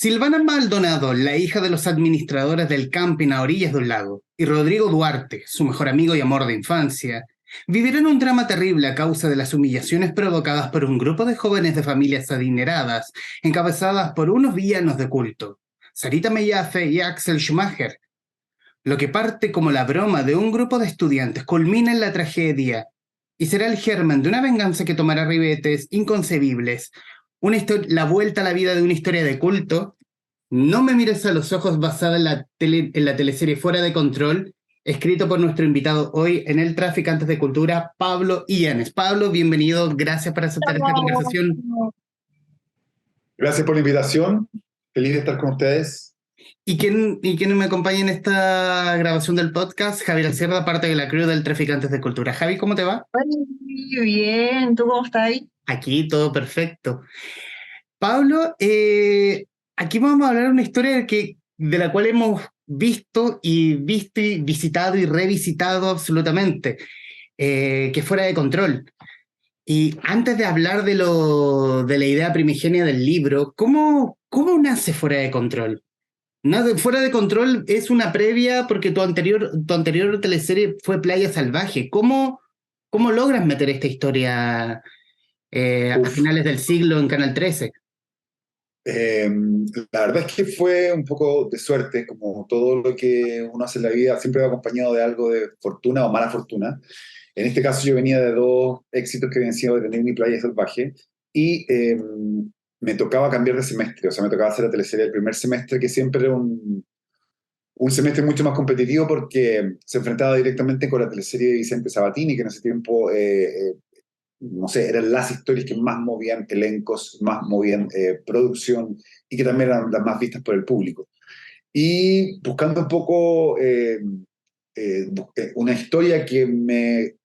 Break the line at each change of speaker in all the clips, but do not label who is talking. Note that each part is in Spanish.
Silvana Maldonado, la hija de los administradores del camping a orillas de un lago, y Rodrigo Duarte, su mejor amigo y amor de infancia, vivirán un drama terrible a causa de las humillaciones provocadas por un grupo de jóvenes de familias adineradas, encabezadas por unos villanos de culto, Sarita Mellafe y Axel Schumacher. Lo que parte como la broma de un grupo de estudiantes culmina en la tragedia y será el germen de una venganza que tomará ribetes inconcebibles, la vuelta a la vida de una historia de culto. No me mires a los ojos, basada en la teleserie Fuera de Control, escrito por nuestro invitado hoy en El Traficantes de Cultura, Pablo Illanes. Pablo, bienvenido, gracias por aceptar esta conversación.
Gracias por la invitación, feliz de estar con ustedes.
¿Y quién me acompaña en esta grabación del podcast? Javier Sierra, parte de la crew del Traficantes de Cultura. Javi, ¿cómo te va?
Muy bien, ¿tú cómo estás ahí?
Aquí todo perfecto. Pablo, aquí vamos a hablar de una historia de la cual hemos visto y visitado y revisitado absolutamente, que es Fuera de Control. Y antes de hablar de la idea primigenia del libro, ¿cómo nace Fuera de Control? Fuera de Control es una previa porque tu anterior teleserie fue Playa Salvaje. ¿Cómo logras meter esta historia a finales del siglo en Canal 13?
La verdad es que fue un poco de suerte, como todo lo que uno hace en la vida, siempre va acompañado de algo de fortuna o mala fortuna. En este caso yo venía de dos éxitos que habían sido Detener mi Playa Salvaje y me tocaba cambiar de semestre, o sea, me tocaba hacer la teleserie del primer semestre, que siempre era un semestre mucho más competitivo porque se enfrentaba directamente con la teleserie de Vicente Sabatini, que en ese tiempo no sé, eran las historias que más movían elencos, más movían producción y que también eran las más vistas por el público. Y buscando un poco busqué una historia que me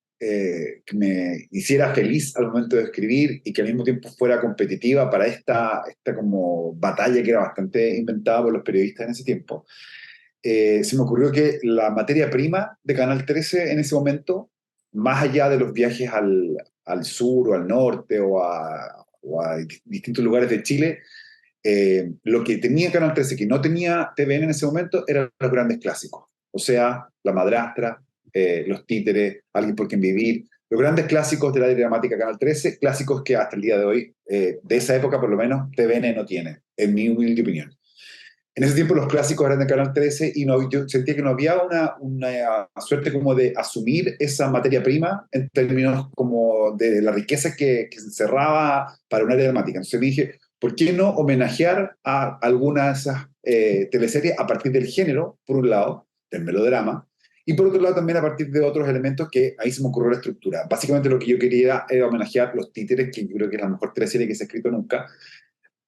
hiciera feliz al momento de escribir y que al mismo tiempo fuera competitiva para esta como batalla que era bastante inventada por los periodistas en ese tiempo. Se me ocurrió que la materia prima de Canal 13 en ese momento, más allá de los viajes al sur o al norte o a distintos lugares de Chile, lo que tenía Canal 13 que no tenía TVN en ese momento eran los grandes clásicos. O sea, La Madrastra, Los Títeres, Alguien por quien vivir, los grandes clásicos de la dramática Canal 13, clásicos que hasta el día de hoy, de esa época por lo menos, TVN no tiene, en mi humilde opinión. En ese tiempo los clásicos eran de Canal 13 y no, yo sentía que no había una suerte como de asumir esa materia prima en términos como de la riqueza que se encerraba para una área dramática. Entonces dije, ¿por qué no homenajear a alguna de esas teleseries a partir del género, por un lado, del melodrama, y por otro lado también a partir de otros elementos que ahí se me ocurrió la estructura? Básicamente lo que yo quería era homenajear Los Títeres, que yo creo que es la mejor teleserie que se ha escrito nunca,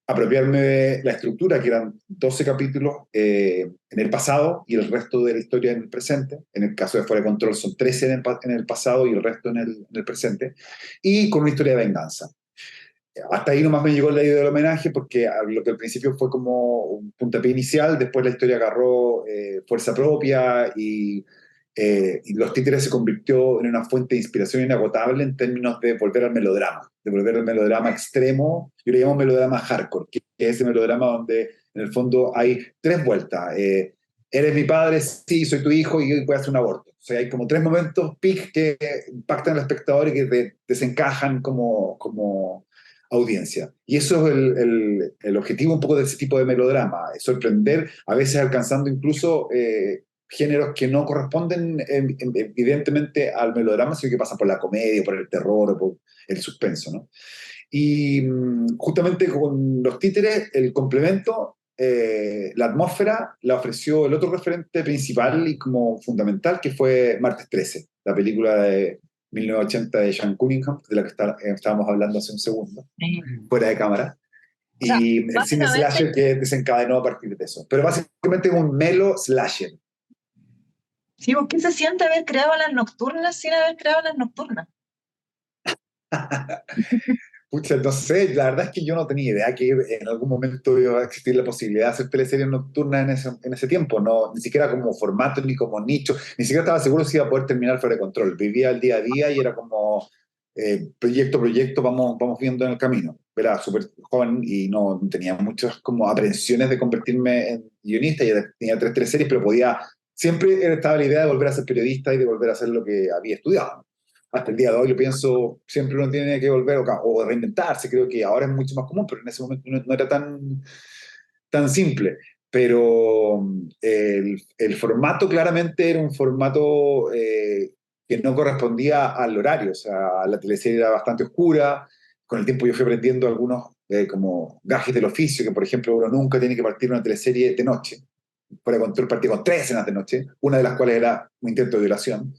apropiarme de la estructura, que eran 12 capítulos en el pasado y el resto de la historia en el presente. En el caso de Fuera de Control son 13 en el pasado y el resto en el presente, y con una historia de venganza. Hasta ahí nomás me llegó la idea del homenaje, porque lo que al principio fue como un puntapié inicial, después la historia agarró fuerza propia y Los Títeres se convirtió en una fuente de inspiración inagotable en términos de volver al melodrama extremo. Yo le llamo melodrama hardcore, que es ese melodrama donde en el fondo hay tres vueltas. Eres mi padre, sí, soy tu hijo y voy a hacer un aborto. O sea, hay como tres momentos peak que impactan al espectador y que desencajan como audiencia. Y eso es el objetivo un poco de ese tipo de melodrama, es sorprender, a veces alcanzando incluso géneros que no corresponden evidentemente al melodrama, sino que pasan por la comedia, por el terror o por el suspenso, ¿no? Y justamente con Los Títeres, el complemento, la atmósfera, la ofreció el otro referente principal y como fundamental, que fue Martes 13, la película de 1980 de Sean Cunningham, de la que estábamos hablando hace un segundo, fuera de cámara,
O sea,
y el cine
básicamente,
slasher que desencadenó a partir de eso. Pero básicamente es un melo slasher.
sí, ¿por qué se siente haber creado las nocturnas sin haber creado las nocturnas?
Pucha, no sé, la verdad es que yo no tenía idea que en algún momento iba a existir la posibilidad de hacer teleseries nocturnas en ese tiempo, no, ni siquiera como formato ni como nicho, ni siquiera estaba seguro si iba a poder terminar Fuera de Control. Vivía el día a día y era como, proyecto a proyecto vamos viendo en el camino. Era súper joven y no tenía muchas como aprensiones de convertirme en guionista, ya tenía tres teleseries, pero siempre estaba la idea de volver a ser periodista y de volver a hacer lo que había estudiado. Hasta el día de hoy lo pienso, siempre uno tiene que volver o reinventarse, creo que ahora es mucho más común, pero en ese momento no era tan simple. Pero el formato claramente era un formato que no correspondía al horario, o sea, la teleserie era bastante oscura, con el tiempo yo fui aprendiendo algunos como gajes del oficio, que por ejemplo uno nunca tiene que partir una teleserie de noche. Fuera de Control partí con 3 escenas de noche, una de las cuales era un intento de violación.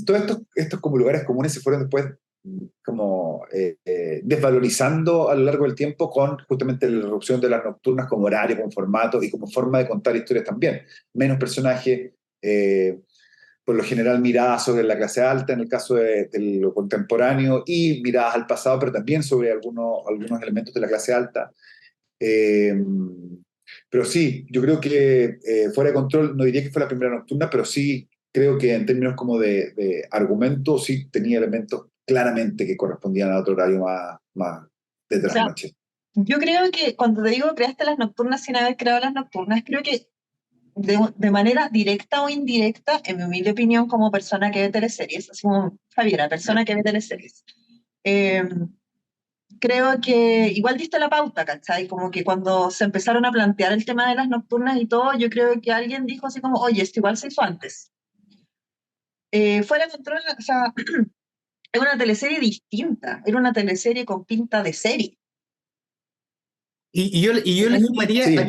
Todos estos como lugares comunes se fueron después como desvalorizando a lo largo del tiempo con justamente la irrupción de las nocturnas como horario, como formato y como forma de contar historias también. Menos personajes, por lo general miradas sobre la clase alta en el caso de lo contemporáneo y miradas al pasado, pero también sobre algunos elementos de la clase alta. Eh, pero sí, yo creo que Fuera de Control, no diría que fue la primera nocturna, pero sí creo que en términos como de argumento, sí tenía elementos claramente que correspondían a otro horario más de
O sea,
trasnoche.
yo creo que cuando te digo creaste las nocturnas sin haber creado las nocturnas, creo que de manera directa o indirecta, en mi humilde opinión como persona que ve teleseries, así como Javiera, persona que ve teleseries, eh, creo que igual diste la pauta, ¿cachai? Como que cuando se empezaron a plantear el tema de las nocturnas y todo, yo creo que alguien dijo así como, oye, esto igual se hizo antes. Fuera de Control, o sea, era una teleserie distinta, era una teleserie con pinta de serie.
Y yo le sumaría a
Sí,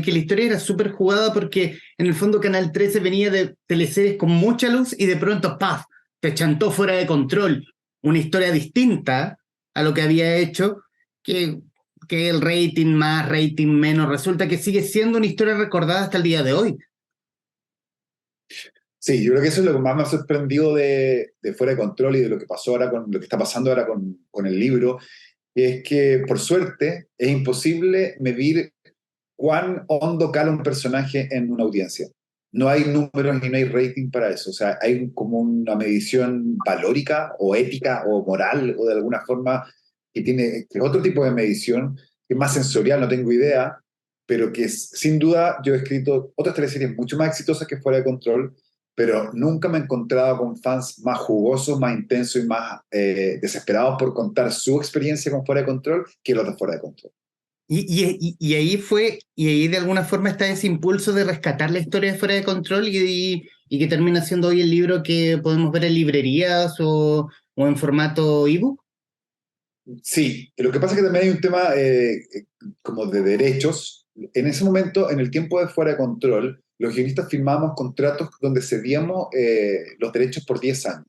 que la historia era súper jugada porque en el fondo Canal 13 venía de teleseries con mucha luz y de pronto, ¡paf!, te chantó Fuera de Control. Una historia distinta a lo que había hecho, que, que el rating más, rating menos, resulta que sigue siendo una historia recordada hasta el día de hoy.
sí, yo creo que eso es lo que más me ha sorprendido de Fuera de Control y de lo que pasó ahora con lo que está pasando ahora con el libro, es que por suerte es imposible medir cuán hondo cala un personaje en una audiencia. No hay números y no hay rating para eso. O sea, hay como una medición valórica o ética o moral o de alguna forma que es otro tipo de medición, que es más sensorial, no tengo idea, pero que sin duda yo he escrito otras teleseries mucho más exitosas que Fuera de Control, pero nunca me he encontrado con fans más jugosos, más intensos y más desesperados por contar su experiencia con Fuera de Control que los de Fuera de Control.
Y ahí de alguna forma está ese impulso de rescatar la historia de Fuera de Control y que termina siendo hoy el libro que podemos ver en librerías o en formato ebook.
Sí, lo que pasa es que también hay un tema como de derechos. En ese momento, en el tiempo de Fuera de Control, los guionistas firmábamos contratos donde cedíamos los derechos por 10 años.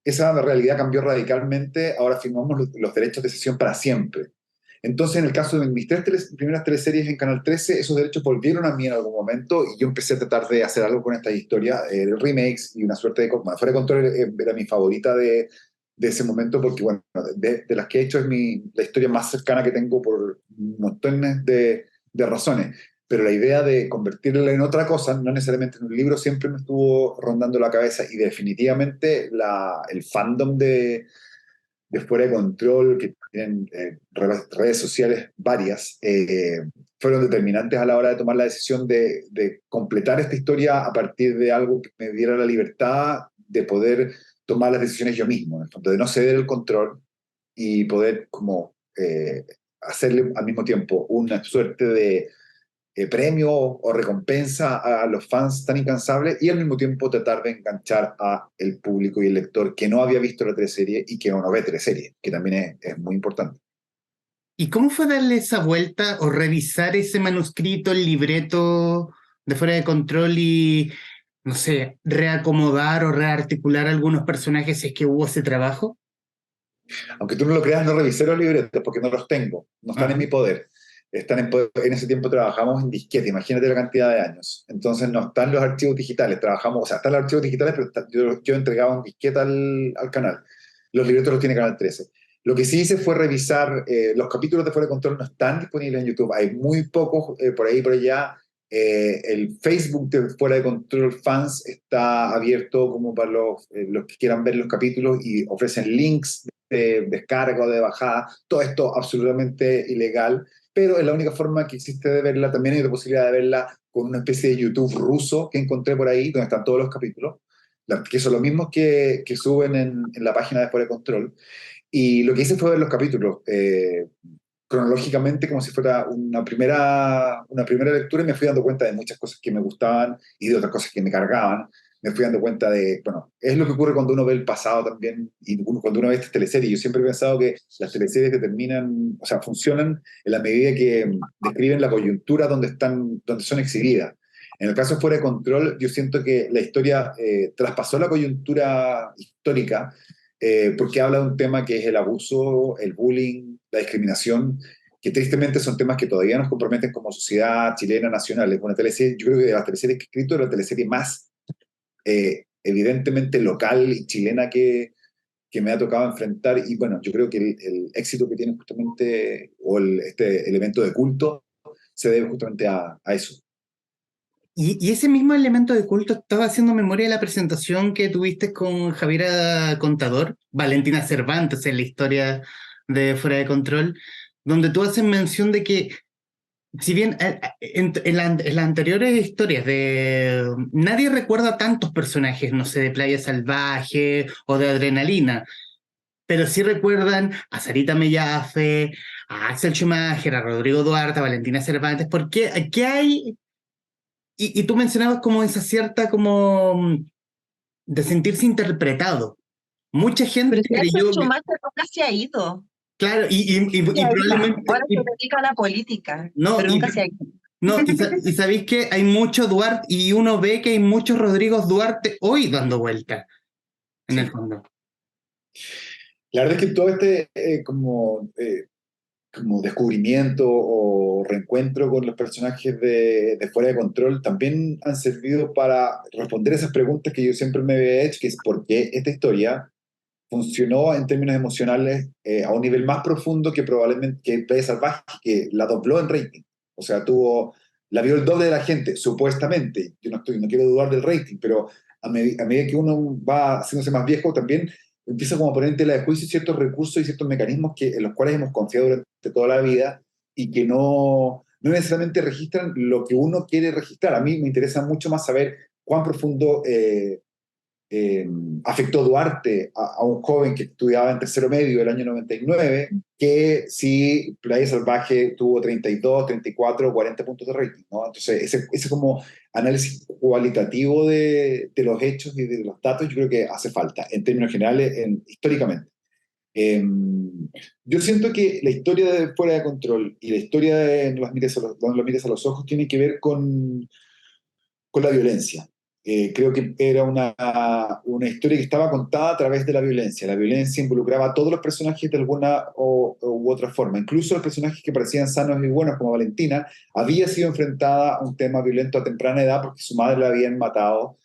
Esa realidad cambió radicalmente, ahora firmamos los derechos de cesión para siempre. Entonces, en el caso de mis primeras teleseries en Canal 13, esos derechos volvieron a mí en algún momento y yo empecé a tratar de hacer algo con esta historia, remakes y una suerte de... Bueno, Fuera de Control era mi favorita de ese momento porque, bueno, de las que he hecho es la historia más cercana que tengo por montones de razones. Pero la idea de convertirla en otra cosa, no necesariamente en un libro, siempre me estuvo rondando la cabeza y definitivamente el fandom de Fuera de Control, que tienen redes sociales varias, fueron determinantes a la hora de tomar la decisión de completar esta historia a partir de algo que me diera la libertad de poder tomar las decisiones yo mismo, en el fondo, de no ceder el control y poder como hacerle al mismo tiempo una suerte de premio o recompensa a los fans tan incansables y al mismo tiempo tratar de enganchar a el público y el lector que no había visto la teleserie y que no ve teleserie, que también es muy importante.
¿Y cómo fue darle esa vuelta o revisar ese manuscrito, el libreto de Fuera de Control y, no sé, reacomodar o rearticular algunos personajes si es que hubo ese trabajo?
Aunque tú no lo creas, no revisé los libretos porque no los tengo, no están en
Ajá.
mi poder. En ese tiempo trabajamos en disquete, imagínate la cantidad de años. Entonces no están los archivos digitales, trabajamos, o sea, están los archivos digitales, pero yo entregaba un disquete al canal. Los libretos los tiene Canal 13. Lo que sí hice fue revisar, los capítulos de Fuera de Control no están disponibles en YouTube, hay muy pocos por ahí y por allá El Facebook de Fuera de Control Fans está abierto como para los que quieran ver los capítulos y ofrecen links de descarga o de bajada. Todo esto absolutamente ilegal, pero es la única forma que existe de verla. También hay la posibilidad de verla con una especie de YouTube ruso que encontré por ahí, donde están todos los capítulos, que son los mismos que suben en la página de Fuera de Control. Y lo que hice fue ver los capítulos cronológicamente como si fuera una primera lectura y me fui dando cuenta de muchas cosas que me gustaban y de otras cosas que me cargaban. Me fui dando cuenta de, bueno, es lo que ocurre cuando uno ve el pasado también y cuando uno ve estas teleseries. Yo siempre he pensado que las teleseries determinan, o sea, funcionan en la medida que describen la coyuntura donde son exhibidas. En el caso de Fuera de Control, yo siento que la historia traspasó la coyuntura histórica porque habla de un tema que es el abuso, el bullying, la discriminación, que tristemente son temas que todavía nos comprometen como sociedad chilena nacional. Es una teleserie, yo creo que de las teleseries que he escrito, es la teleserie más evidentemente local y chilena que me ha tocado enfrentar. Y bueno, yo creo que el éxito que tiene justamente, o este elemento de culto, se debe justamente a eso.
Y ese mismo elemento de culto, estaba haciendo memoria de la presentación que tuviste con Javiera Contador, Valentina Cervantes en la historia de Fuera de Control, donde tú haces mención de que, si bien en las anteriores historias nadie recuerda tantos personajes, no sé, de Playa Salvaje o de Adrenalina, pero sí recuerdan a Sarita Mellafe, a Axel Schumacher, a Rodrigo Duarte, a Valentina Cervantes, porque aquí hay. Y tú mencionabas como esa cierta como de sentirse interpretado. Mucha
Pero
gente
si Axel
creyó que,
Schumacher nunca se ha ido.
claro,
Se
y
ha ido.
probablemente,
Ahora se dedica a la política,
no,
pero nunca se ha ido.
no, y sabéis que hay mucho Duarte, y uno ve que hay muchos Rodrigo Duarte hoy dando vuelta, en el
Sí.
fondo.
La verdad es que todo este como descubrimiento o reencuentro con los personajes de Fuera de Control también han servido para responder esas preguntas que yo siempre me había hecho, que es por qué esta historia funcionó en términos emocionales a un nivel más profundo que probablemente que Playa Salvaje, que la dobló en rating. O sea, la vio el doble de la gente, supuestamente. Yo no quiero dudar del rating, pero a medida que uno va haciéndose más viejo, también empieza como a poner en tela de juicio ciertos recursos y ciertos mecanismos en los cuales hemos confiado durante toda la vida y que no necesariamente registran lo que uno quiere registrar. A mí me interesa mucho más saber cuán profundo eh, afectó Duarte a un joven que estudiaba en tercero medio del año 99, que si Playa Salvaje tuvo 32, 34, 40 puntos de rating, ¿no? Entonces, ese como análisis cualitativo de los hechos y de los datos, yo creo que hace falta, en términos generales, históricamente. Eh, yo siento que la historia de Fuera de Control y la historia de No los mires a los ojos tiene que ver con la violencia. Creo que era una historia que estaba contada a través de la violencia. La violencia involucraba a todos los personajes de alguna u otra forma. Incluso los personajes que parecían sanos y buenos, como Valentina, había sido enfrentada a un tema violento a temprana edad porque su madre la habían matado.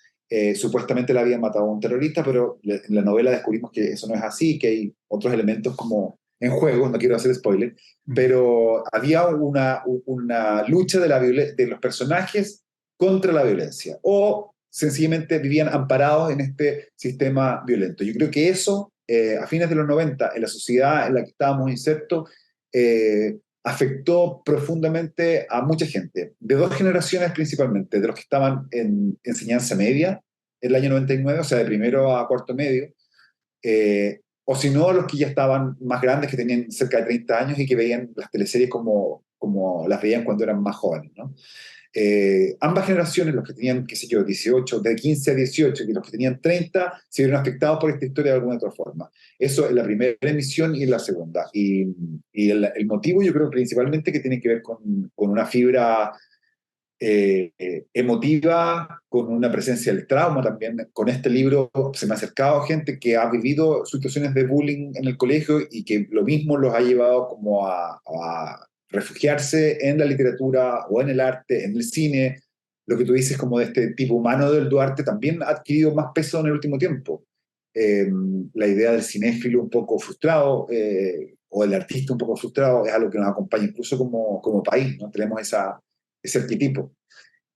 Supuestamente la habían matado a un terrorista, pero en la novela descubrimos que eso no es así, que hay otros elementos como en juego, no quiero hacer spoiler, pero había una lucha de los personajes contra la violencia o sencillamente vivían amparados en este sistema violento. Yo creo que eso, a fines de los 90, en la sociedad en la que estábamos insertos, afectó profundamente a mucha gente, de dos generaciones principalmente, de los que estaban en enseñanza media en el año 99, o sea, de primero a cuarto medio, o si no, los que ya estaban más grandes, que tenían cerca de 30 años y que veían las teleseries como las veían cuando eran más jóvenes, ¿no? Ambas generaciones, los que tenían, qué sé yo, 18, de 15 a 18, y los que tenían 30, se vieron afectados por esta historia de alguna otra forma. Eso en la primera emisión y en la segunda. Y el motivo yo creo principalmente que tiene que ver con una fibra emotiva, con una presencia del trauma también. Con este libro se me ha acercado gente que ha vivido situaciones de bullying en el colegio y que lo mismo los ha llevado como a refugiarse en la literatura o en el arte, en el cine. Lo que tú dices como de este tipo humano del Duarte también ha adquirido más peso en el último tiempo. Eh, la idea del cinéfilo un poco frustrado o el artista un poco frustrado es algo que nos acompaña incluso como país, ¿no? Tenemos ese arquetipo.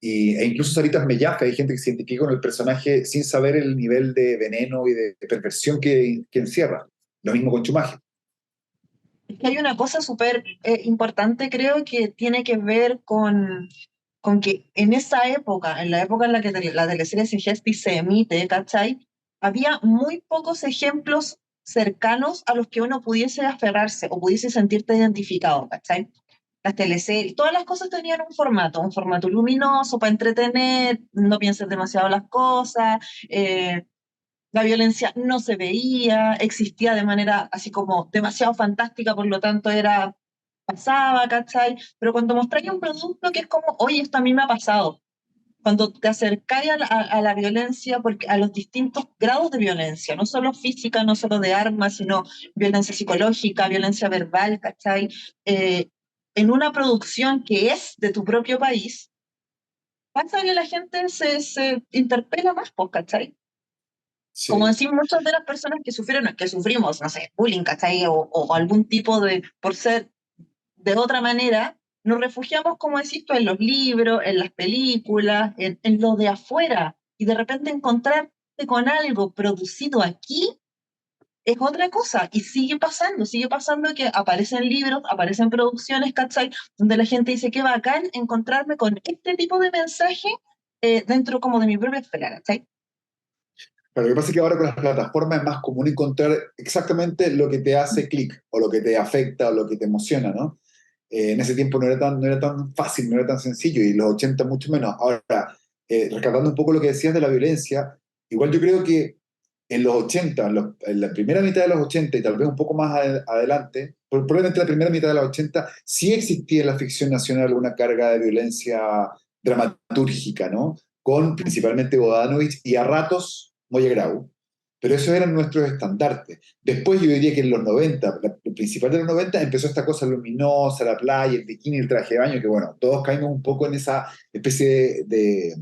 e incluso Saritas Mellafe, hay gente que se identifica con el personaje sin saber el nivel de veneno y de perversión que encierra. Lo mismo con Chumaje.
Es que hay una cosa súper importante, creo, que tiene que ver con que en esa época, en la época en la que la teleserie Sugesti se emite, ¿cachai? Había muy pocos ejemplos cercanos a los que uno pudiese aferrarse o pudiese sentirte identificado, ¿cachai? Las teleseries, todas las cosas tenían un formato luminoso para entretener, no pienses demasiado las cosas, la violencia no se veía, existía de manera así como demasiado fantástica, por lo tanto era, pasaba, ¿cachai? Pero cuando mostráis un producto que es como, oye, esto a mí me ha pasado, cuando te acercáis a la violencia, porque a los distintos grados de violencia, no solo física, no solo de armas, sino violencia psicológica, violencia verbal, ¿cachai? En una producción que es de tu propio país, pasa que la gente se interpela más, pues, ¿cachai? Como
Sí.
decir, muchas de las personas que sufrieron, que sufrimos, no sé, bullying, ¿cachai? O algún tipo de, por ser de otra manera, nos refugiamos, como decís tú, en los libros, en las películas, en lo de afuera, y de repente encontrarte con algo producido aquí es otra cosa, y sigue pasando que aparecen libros, aparecen producciones, ¿cachai? Donde la gente dice, qué bacán encontrarme con este tipo de mensaje dentro como de mi propia esfera, ¿cachai?
Pero lo que pasa es que ahora con las plataformas es más común encontrar exactamente lo que te hace clic, o lo que te afecta, o lo que te emociona, ¿no? En ese tiempo no era tan fácil, no era tan sencillo, y los 80 mucho menos. Ahora, rescatando un poco lo que decías de la violencia, igual yo creo que en los 80, en la primera mitad de los 80 y tal vez un poco más adelante, probablemente la primera mitad de los 80, sí existía en la ficción nacional una carga de violencia dramatúrgica, ¿no? Con principalmente Bodanovich y a ratos Moya Grau, pero esos eran nuestros estandartes. Después yo diría que en los 90, lo principal de los 90, empezó esta cosa luminosa, la playa, el bikini, el traje de baño, que bueno, todos caímos un poco en esa especie de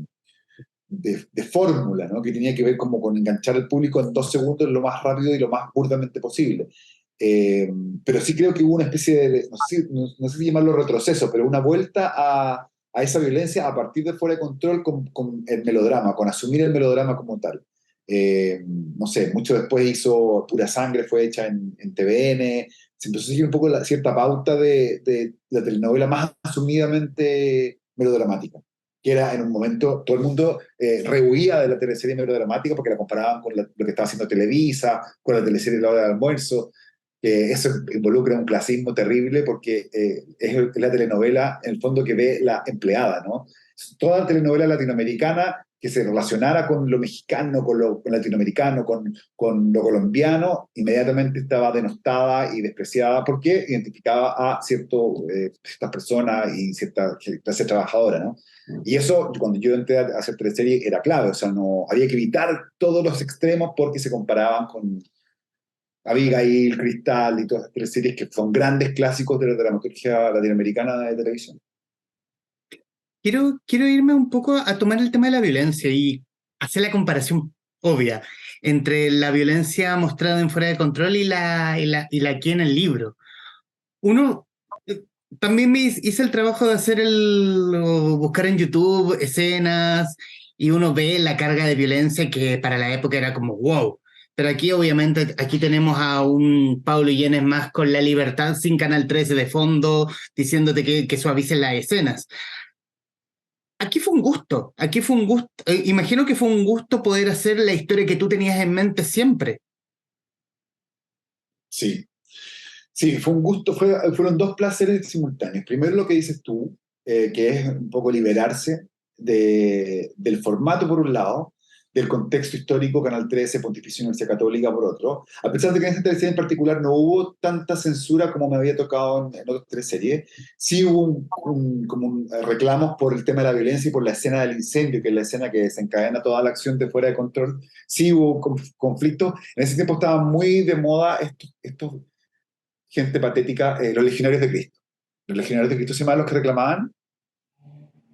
fórmula, ¿no? Que tenía que ver como con enganchar al público en 2 segundos lo más rápido y lo más burdamente posible. Eh, pero sí creo que hubo una especie de, no sé si llamarlo retroceso, pero una vuelta a esa violencia a partir de Fuera de Control con el melodrama, con asumir el melodrama como tal. No sé, mucho después hizo Pura Sangre, fue hecha en TVN, se empezó a seguir un poco cierta pauta de la telenovela más asumidamente melodramática, que era en un momento, todo el mundo rehuía de la teleserie melodramática porque la comparaban con lo que estaba haciendo Televisa, con la teleserie La Hora del Almuerzo, que eso involucra un clasismo terrible porque es la telenovela, en el fondo, que ve la empleada, ¿no? Toda telenovela latinoamericana que se relacionara con lo mexicano, con latinoamericano, con lo colombiano, inmediatamente estaba denostada y despreciada porque identificaba a ciertas personas y cierta clase trabajadora, ¿no? Y eso, cuando yo entré a hacer teleserie, era clave, o sea, no, había que evitar todos los extremos porque se comparaban con Abigail, Cristal y todas las teleseries que son grandes clásicos de la dramaturgia latinoamericana de televisión.
Quiero irme un poco a tomar el tema de la violencia y hacer la comparación obvia entre la violencia mostrada en Fuera de Control y la aquí en el libro. Uno, también hice el trabajo de o buscar en YouTube escenas y uno ve la carga de violencia que para la época era como wow. Pero aquí obviamente, aquí tenemos a un Paulo Illanes más con La Libertad sin Canal 13 de fondo, diciéndote que suavicen las escenas. Aquí fue un gusto, imagino que fue un gusto poder hacer la historia que tú tenías en mente siempre.
Sí, sí, fue un gusto, fueron dos placeres simultáneos. Primero lo que dices tú, que es un poco liberarse del formato por un lado, del contexto histórico, Canal 13, Pontificia Universidad Católica por otro, a pesar de que en esta teleserie en particular no hubo tanta censura como me había tocado en otras tres series, sí hubo reclamos por el tema de la violencia y por la escena del incendio, que es la escena que desencadena toda la acción de Fuera de Control. Sí hubo conflictos. En ese tiempo estaban muy de moda estos gente patética, los legionarios de Cristo. Los legionarios de Cristo se llamaban los que reclamaban.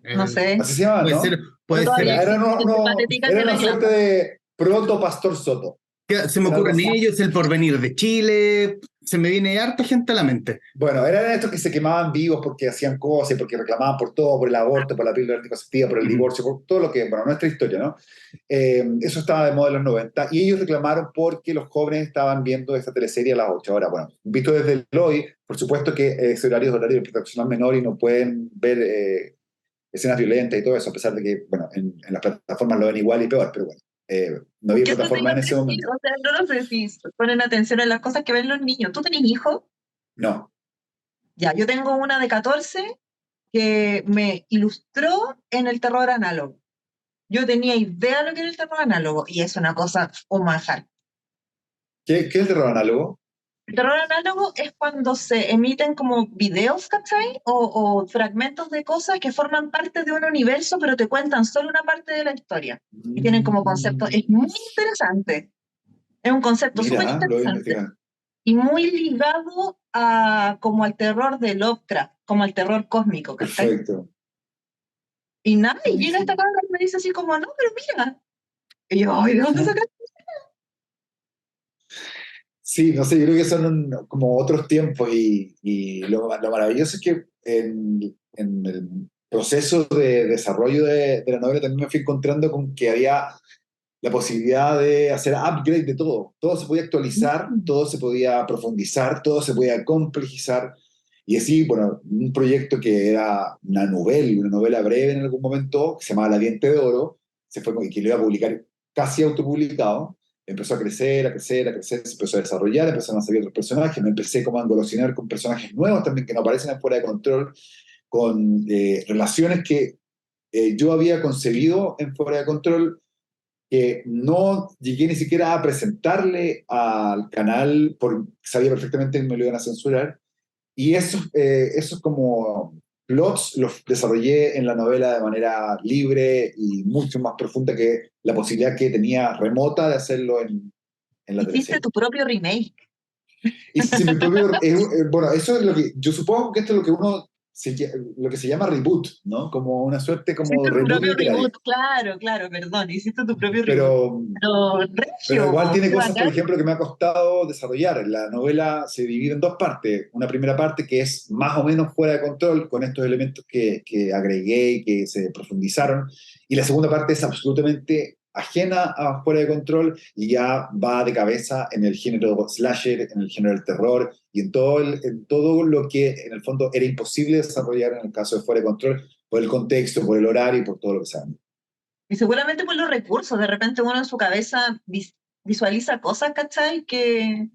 No
Eh,
sé.
Así se llamaban,
puede ser,
¿no?
Pero
puede ser,
todavía
Eran,
existe gente patética
era
que
una suerte
reclama.
de proto Pastor Soto.
se me
Era algo
ocurren
así.
ellos, El Porvenir de Chile, Se me viene harta gente a la mente.
Bueno, eran estos que se quemaban vivos porque hacían cosas, porque reclamaban por todo, por el aborto, por la píldora anticonceptiva, por el
Ujú.
divorcio, por todo lo que, bueno, nuestra historia, ¿no? Eso estaba de moda en los 90 y ellos reclamaron porque los jóvenes estaban viendo esta teleserie a las 8. Ahora, bueno, visto desde el hoy, por supuesto que ese horario es horario de protección al menor y no pueden ver escenas violentas y todo eso, a pesar de que, bueno, en las plataformas lo ven igual y peor, pero bueno, no había
¿Qué eso te iba
plataforma
a
en ese
decir?
momento.
O sea, no sé si ponen atención en las cosas que ven los niños. ¿Tú tenés hijos?
No.
Ya, yo tengo una de 14 que me ilustró en el terror análogo. Yo tenía idea de lo que era el terror análogo y es una cosa, un manjar.
¿Qué es el terror análogo?
El terror análogo es cuando se emiten como videos, ¿cachai? O fragmentos de cosas que forman parte de un universo, pero te cuentan solo una parte de la historia. Y tienen como concepto,
Mm,
es muy interesante. Es un concepto súper
Mira, lo voy a
interesante
investigar.
y muy ligado a como al terror de Lovecraft, como al terror cósmico, ¿cachai?
Perfecto.
Y nada, y llega esta
Buenísimo.
cabra y me dice así como, no, pero mira. Y yo, ay, ¿de dónde sacaste?
Sí, no sé, yo creo que son como otros tiempos y lo maravilloso es que en el proceso de desarrollo de la novela también me fui encontrando con que había la posibilidad de hacer upgrade de todo. Todo se podía actualizar,
Mm.
todo se podía profundizar, todo se podía complejizar. Y así, bueno, un proyecto que era una novela breve en algún momento, que se llamaba La Diente de Oro, se fue, y que lo iba a publicar casi autopublicado, empezó a crecer, a crecer, a crecer, se empezó a desarrollar, empezaron a salir otros personajes, me empecé como a engolosinar con personajes nuevos también que no aparecen en Fuera de Control, con relaciones que yo había concebido en Fuera de Control que no llegué ni siquiera a presentarle al canal, porque sabía perfectamente que me lo iban a censurar, y esos como plots los desarrollé en la novela de manera libre y mucho más profunda que la posibilidad que tenía remota de hacerlo en la
Hiciste
teleserie.
tu propio remake.
Y si mi propio, bueno, eso es lo que, yo supongo que esto es lo que lo que se llama reboot, ¿no? Como una suerte como
Hiciste tu
reboot
propio
literario.
reboot, claro, claro, perdón, hiciste tu propio reboot.
Pero
Pero,
Pero
regio,
igual
po,
tiene
qué
cosas, por
bacán.
ejemplo, que me ha costado desarrollar. La novela se divide en dos partes. Una primera parte que es más o menos fuera de control, con estos elementos que agregué y que se profundizaron. Y la segunda parte es absolutamente ajena a fuera de control y ya va de cabeza en el género slasher, en el género del terror y en todo lo que en el fondo era imposible desarrollar en el caso de fuera de control por el contexto, por el horario y por todo lo que sea.
Y seguramente por los recursos, de repente uno en su cabeza visualiza cosas, ¿cachai? Que,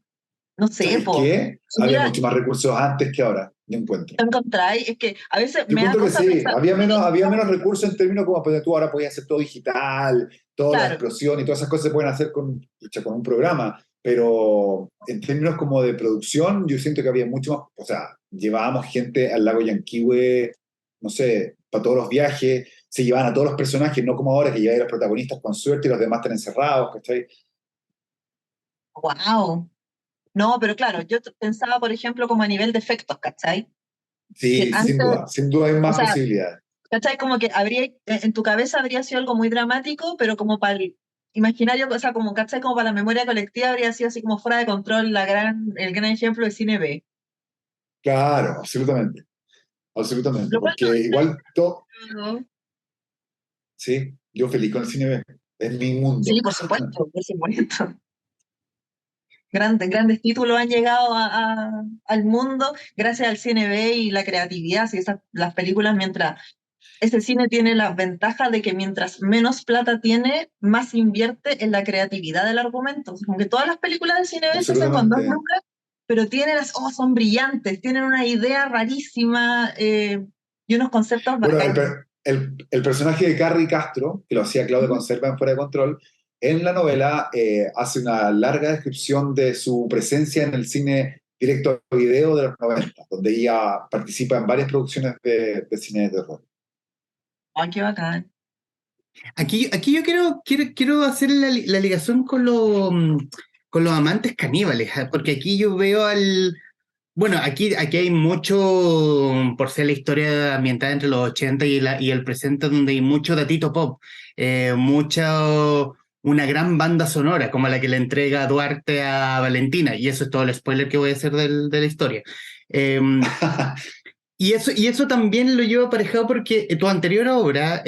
no sé,
¿Sabes
po.
qué? Había
Mira,
mucho más recursos antes que ahora, yo encuentro.
¿te encontráis? Es que a veces
Yo
me da
encuentro que
cosa
sí,
pensar,
había menos recursos en términos como pues, tú ahora podías hacer todo digital, toda la
claro,
explosión y todas esas cosas se pueden hacer pucha, con un programa, pero en términos como de producción, yo siento que había mucho más, o sea, llevábamos gente al lago Yanquihue, no sé, para todos los viajes, se llevaban a todos los personajes, no como ahora que llevan a los protagonistas con suerte y los demás están encerrados, ¿cachai?
wow. No, pero claro, yo pensaba, por ejemplo, como a nivel de efectos, ¿cachai? Que
Sí,
antes,
sin duda hay
o
más
sea,
posibilidades.
¿cachai? Como que habría, en tu cabeza habría sido algo muy dramático, pero como para el imaginario, o sea, como, ¿cachai? Como para la memoria colectiva habría sido así como fuera de control el gran ejemplo de cine B.
Claro, absolutamente, absolutamente,
Lo cual
porque igual todo,
no.
sí, yo feliz con el cine B, es mi
Sí,
mundo.
por supuesto, por supuesto. Grandes, grandes títulos han llegado al mundo gracias al cine B y la creatividad. Si las películas, mientras ese cine tiene la ventaja de que mientras menos plata tiene, más invierte en la creatividad del argumento. Como que todas las películas de cine B se hacen con dos
Absolutamente.
lucas, pero son brillantes, tienen una idea rarísima y unos conceptos
Bueno,
bacanes.
el personaje de Carrie Castro, que lo hacía Claudio
Ujú.
Conserva en Fuera de Control, en la novela hace una larga descripción de su presencia en el cine directo a video de los 90, donde ella participa en varias producciones de cine de terror.
Ay, qué bacán.
Aquí yo quiero hacer la ligación con los amantes caníbales, porque aquí yo veo bueno, aquí hay mucho, por ser la historia ambientada entre los 80 y el presente, donde hay mucho datito pop, mucho, una gran banda sonora como la que le entrega Duarte a Valentina, y eso es todo el spoiler que voy a hacer de la historia. Eh, y eso también lo llevo aparejado porque tu anterior obra,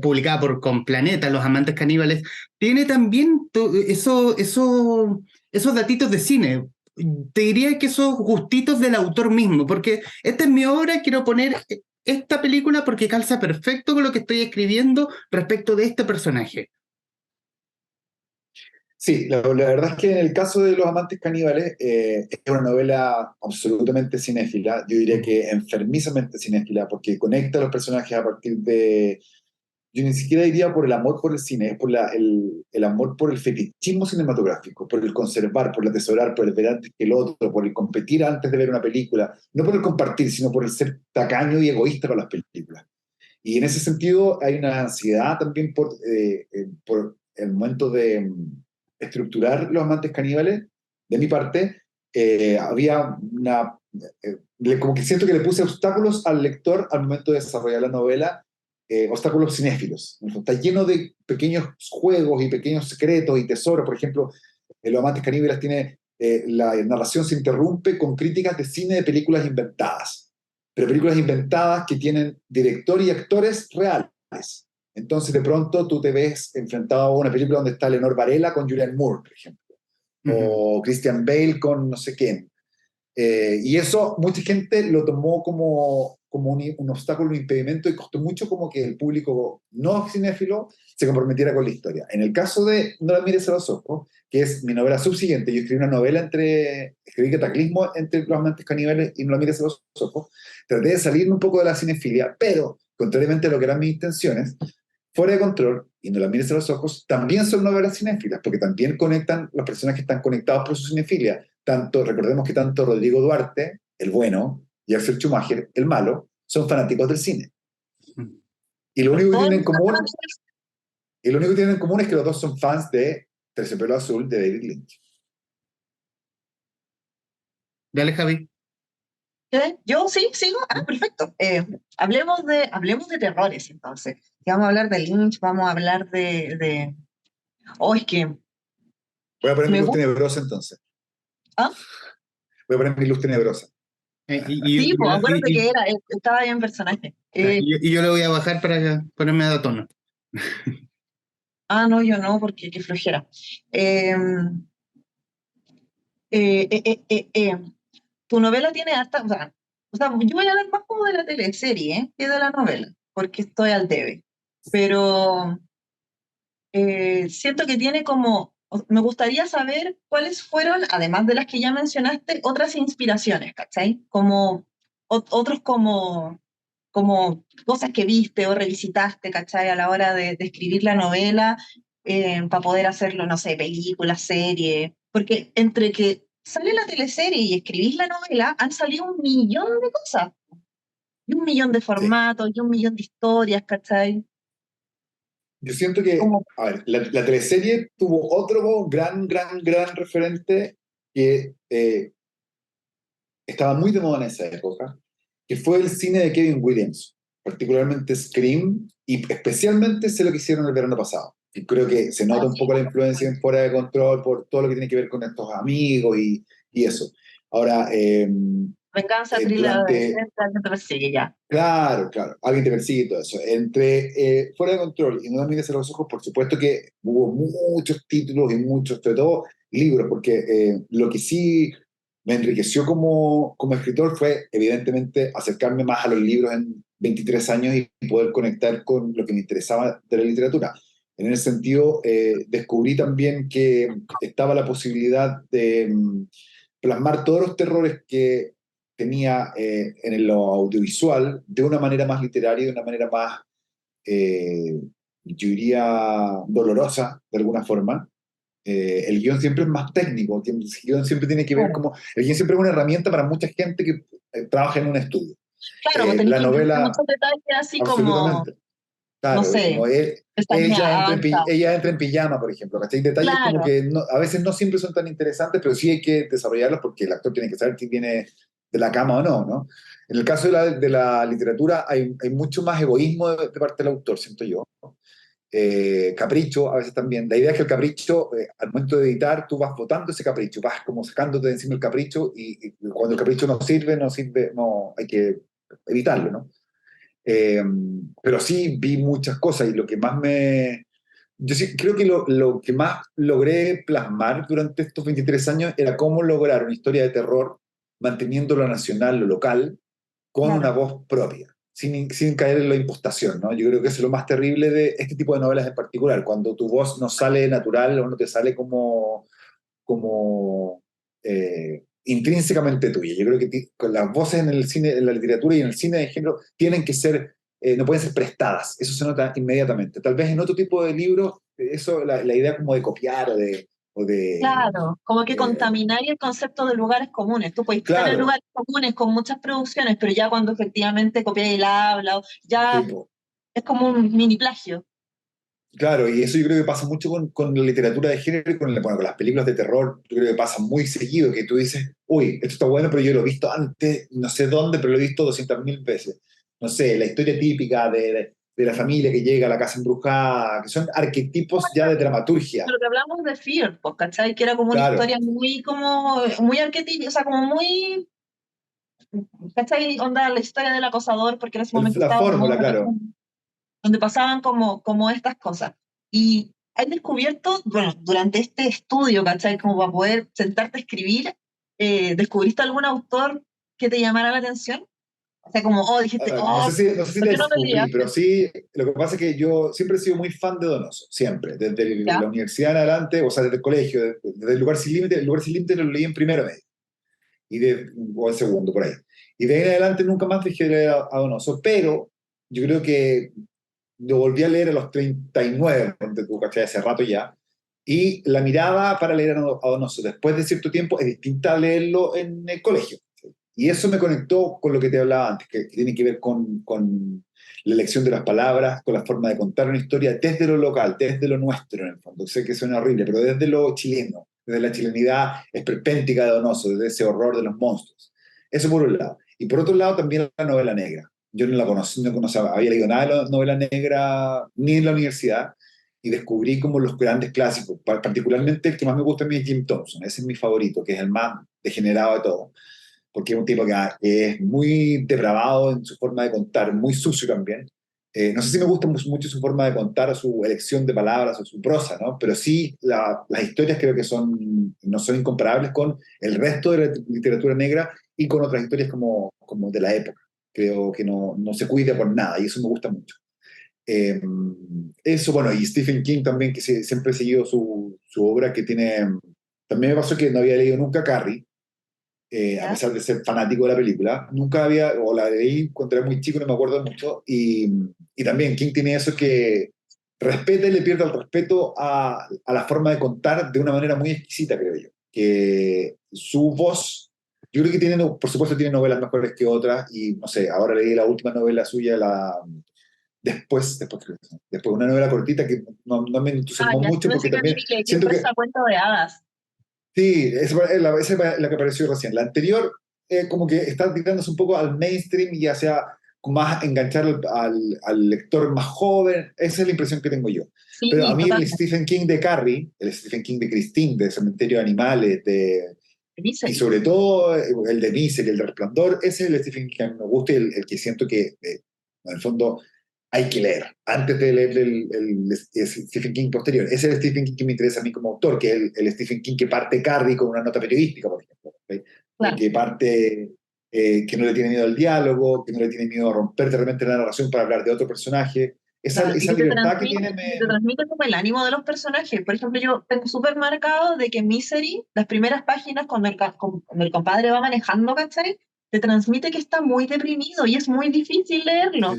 publicada con Planeta, Los Amantes Caníbales, tiene también esos datitos de cine. Te diría que esos gustitos del autor mismo, porque esta es mi obra, quiero poner esta película porque calza perfecto con lo que estoy escribiendo respecto de este personaje.
Sí, la verdad es que en el caso de Los Amantes Caníbales es una novela absolutamente cinéfila, yo diría que enfermizamente cinéfila, porque conecta a los personajes a partir de, yo ni siquiera diría por el amor por el cine, es por el amor por el fetichismo cinematográfico, por el conservar, por el atesorar, por el ver antes que el otro, por el competir antes de ver una película, no por el compartir, sino por el ser tacaño y egoísta con las películas. Y en ese sentido hay una ansiedad también por el momento de estructurar Los Amantes Caníbales. De mi parte, había una... como que siento que le puse obstáculos al lector al momento de desarrollar la novela, obstáculos cinéfilos. Está lleno de pequeños juegos y pequeños secretos y tesoros. Por ejemplo, en Los Amantes Caníbales tiene la narración se interrumpe con críticas de cine de películas inventadas, pero películas inventadas que tienen director y actores reales. Entonces, de pronto, tú te ves enfrentado a una película donde está Leonor Varela con Julianne Moore, por ejemplo,
Uh -huh.
o Christian Bale con no sé quién. Y eso mucha gente lo tomó como un obstáculo, un impedimento, y costó mucho como que el público no cinéfilo se comprometiera con la historia. En el caso de No la mires a los ojos, que es mi novela subsiguiente, yo escribí una novela escribí Cataclismo entre Los Amantes Caníbales y No la mires a los ojos, traté de salirme un poco de la cinefilia, pero contrariamente a lo que eran mis intenciones, Fuera de Control y No la mires a los ojos también son novelas cinéfilas, porque también conectan los personajes que están conectados por su cinefilia. Recordemos que tanto Rodrigo Duarte, el bueno, y Axel Schumacher, el malo, son fanáticos del cine. Y lo único que tienen en común, es que los dos son fans de Terciopelo Azul de David Lynch.
Dale, Javi.
Yo sí, sigo. Ah, perfecto. Hablemos de terrores, entonces. Si vamos a hablar de Lynch, vamos a hablar de... Oh, es que
Voy a poner mi
me
luz
gusta...
tenebrosa entonces.
¿Ah?
Voy a poner mi luz tenebrosa.
Sí, pues acuérdate que estaba ahí en personaje.
Yo le voy a bajar para ponerme a tono.
No, yo no, porque qué flojera. Eh, eh, eh, eh, eh, eh, Tu novela tiene harta... yo voy a hablar más como de la teleserie, que de la novela, porque estoy al debe. Pero siento que tiene como... Me gustaría saber cuáles fueron, además de las que ya mencionaste, otras inspiraciones, ¿cachai? Como otros como cosas que viste o revisitaste, ¿cachai? A la hora de escribir la novela, para poder hacerlo, no sé, película, serie. Porque entre que sale la teleserie y escribís la novela, han salido un millón de cosas. Y un millón de
Sí.
formatos, y un millón de historias, ¿cachai?
Yo siento que,
Como,
a ver, la teleserie tuvo otro gran referente que estaba muy de moda en esa época, que fue el cine de Kevin Williams, particularmente Scream, y especialmente sé lo que hicieron el verano pasado. Y creo que se nota un
sí,
poco la influencia en Fuera de Control por todo lo que tiene que ver con estos amigos y eso. Ahora,
venganza, thriller
durante...
adolescente, alguien te persigue, ya.
Claro, alguien te persigue y todo eso. Entre Fuera de Control y No mires a los ojos, por supuesto que hubo muchos títulos y muchos, sobre todo libros, porque lo que sí me enriqueció como escritor fue, evidentemente, acercarme más a los libros en 23 años y poder conectar con lo que me interesaba de la literatura. En ese sentido, descubrí también que estaba la posibilidad de plasmar todos los terrores que tenía en lo audiovisual de una manera más literaria, de una manera más, yo diría, dolorosa, de alguna forma. El guión siempre es más técnico, el guión siempre tiene que ver
Claro,
como, el guión siempre es una herramienta para mucha gente que trabaja en un estudio.
claro, pues tenés
La
que incluir
novela,
muchos detalles así como,
absolutamente.
no
Claro,
sé,
como
pestañas avanzadas.
ella entra en pijama, por ejemplo, ¿cachai? Detalles como
Claro,
que a veces no siempre son tan interesantes, pero sí hay que desarrollarlos porque el actor tiene que saber si viene de la cama o no, ¿no? En el caso de la literatura hay mucho más egoísmo de parte del autor, siento yo, capricho a veces también. La idea es que el capricho, al momento de editar, tú vas botando ese capricho, vas como sacándote de encima el capricho y cuando el capricho no sirve, no, hay que evitarlo, ¿no? Eh, pero sí vi muchas cosas y lo que más me... Yo sí, creo que lo que más logré plasmar durante estos 23 años era cómo lograr una historia de terror manteniendo lo nacional, lo local, con una
Claro.
voz propia, sin caer en la impostación, ¿no? Yo creo que eso es lo más terrible de este tipo de novelas en particular, cuando tu voz no sale natural o no te sale como intrínsecamente tuya. Yo creo que con las voces en el cine, en la literatura y en el cine de género tienen que ser, no pueden ser prestadas, eso se nota inmediatamente. Tal vez en otro tipo de libros, eso, la idea como de copiar o de
Claro, como que
eh,
contamináis el concepto de lugares comunes. Tú puedes tener
claro,
lugares comunes con muchas producciones, pero ya cuando efectivamente copiáis el habla, ya
tipo,
es como un mini plagio.
claro, y eso yo creo que pasa mucho con la literatura de género y bueno, con las películas de terror. Yo creo que pasa muy seguido que tú dices, uy, esto está bueno, pero yo lo he visto antes, no sé dónde, pero lo he visto 200.000 veces. No sé, la historia típica de la familia que llega a la casa embrujada, que son arquetipos ya de dramaturgia.
Lo que hablamos de Fear, pues, ¿cachai? Que era como una
Claro,
historia muy, como, muy arquetípica, o sea, como muy, ¿cachai? Onda, la historia del acosador, porque en ese momento
la
estaba de
fórmula,
moda,
claro.
donde pasaban como estas cosas. Y has descubierto, bueno, durante este estudio, ¿cachai? Como para poder sentarte a escribir, ¿descubriste algún autor que te llamara la atención? O sea, como, oh,
A
dijiste,
ver,
oh,
no sé si
¿por
te
qué no me
descubrí, pero
leíste?
sí, lo que pasa es que yo siempre he sido muy fan de Donoso, siempre, desde
¿Ya?
la universidad en adelante, o sea, desde el colegio, desde el Lugar Sin Límite lo leí en primero medio, o en segundo, por ahí. Y de ahí en adelante nunca más dejé de leer a Donoso, pero yo creo que lo volví a leer a los 39, ponte tú, ¿cachai? Hace rato ya, y la mirada para leer a Donoso después de cierto tiempo es distinta a leerlo en el colegio. Y eso me conectó con lo que te hablaba antes, que tiene que ver con la elección de las palabras, con la forma de contar una historia desde lo local, desde lo nuestro en el fondo. Sé que suena horrible, pero desde lo chileno, desde la chilenidad esperpéntica de Donoso, desde ese horror de los monstruos. Eso por un lado. Y por otro lado también la novela negra. Yo no la conocí, no conocía, había leído nada de la novela negra ni en la universidad y descubrí como los grandes clásicos. Particularmente el que más me gusta a mí es Jim Thompson, ese es mi favorito, que es el más degenerado de todos porque es un tipo que es muy depravado en su forma de contar, muy sucio también. No sé si me gusta mucho su forma de contar o su elección de palabras o su prosa, ¿no? Pero sí las historias creo que no son incomparables con el resto de la literatura negra y con otras historias como de la época. Creo que no se cuida por nada y eso me gusta mucho. Eh, Eso, bueno, y Stephen King también, que siempre he seguido su obra, que tiene... También me pasó que no había leído nunca Carrie, a
¿Ya?
pesar de ser fanático de la película. Nunca había, o la leí cuando era muy chico, no me acuerdo mucho. Y también King tiene eso que respeta y le pierde el respeto a la forma de contar de una manera muy exquisita, creo yo. Que su voz, yo creo que tiene, por supuesto, tiene novelas mejores que otras. Y no sé, ahora leí la última novela suya, después una novela cortita que no me
Ah,
entusiasmó
ya,
mucho
yo pensé
porque
que
también
que
siento
fue
que
esa cuenta de hadas.
sí, esa es la que apareció recién. La anterior, como que está tirándose un poco al mainstream y hacia más enganchar al lector más joven. Esa es la impresión que tengo yo. Pero a
Sí,
mí el
totalmente.
Stephen King de Carrie, el Stephen King de Christine, de Cementerio de Animales, y
Misery.
sobre todo el de Misery, el de Resplandor, ese es el Stephen King que me gusta y el que siento que, en el fondo, hay que leer antes de leer el Stephen King posterior. Ese es el Stephen King que me interesa a mí como autor, que es el Stephen King que parte Carrie con una nota periodística, por ejemplo, ¿sí? O
Claro.
que parte que no le tiene miedo al diálogo, que no le tiene miedo a romper de repente la narración para hablar de otro personaje.
Claro, y
Esa libertad que tiene
que te transmite como el ánimo de los personajes. Por ejemplo, yo tengo súper marcado de que Misery, las primeras páginas, cuando el compadre va manejando, ¿cachai? Te transmite que está muy deprimido y es muy difícil
Sí,
leerlo,